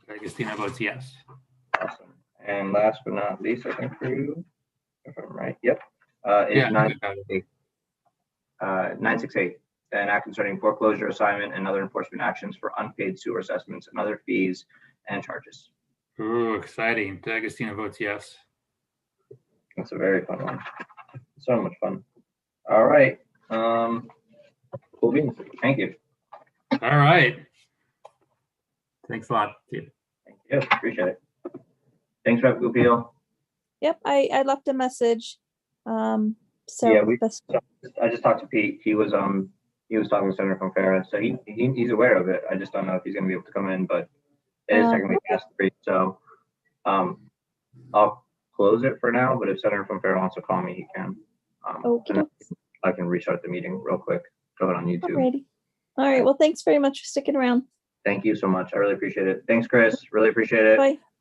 D'Agostino votes yes.
Awesome. And last but not least, I think for you, if I'm right, yep, is
Yeah,
968, an act concerning foreclosure, assignment, and other enforcement actions for unpaid sewer assessments and other fees and charges.
Ooh, exciting. D'Agostino votes yes.
That's a very fun one. So much fun. All right. Cool beans. Thank you.
All right. Thanks a lot, Steve.
Thank you. Appreciate it. Thanks, Rep. Gupil.
Yep, I left a message. So
Yeah, I just talked to Pete. He was talking to Senator from Farah, so he's aware of it. I just don't know if he's going to be able to come in, but it is technically past 3, so I'll close it for now. But if Senator from Farah wants to call me, he can. And I can restart the meeting real quick. Throw it on YouTube.
Alrighty. All right. Well, thanks very much for sticking around.
Thank you so much. I really appreciate it. Thanks, Chris. Really appreciate it.
Bye.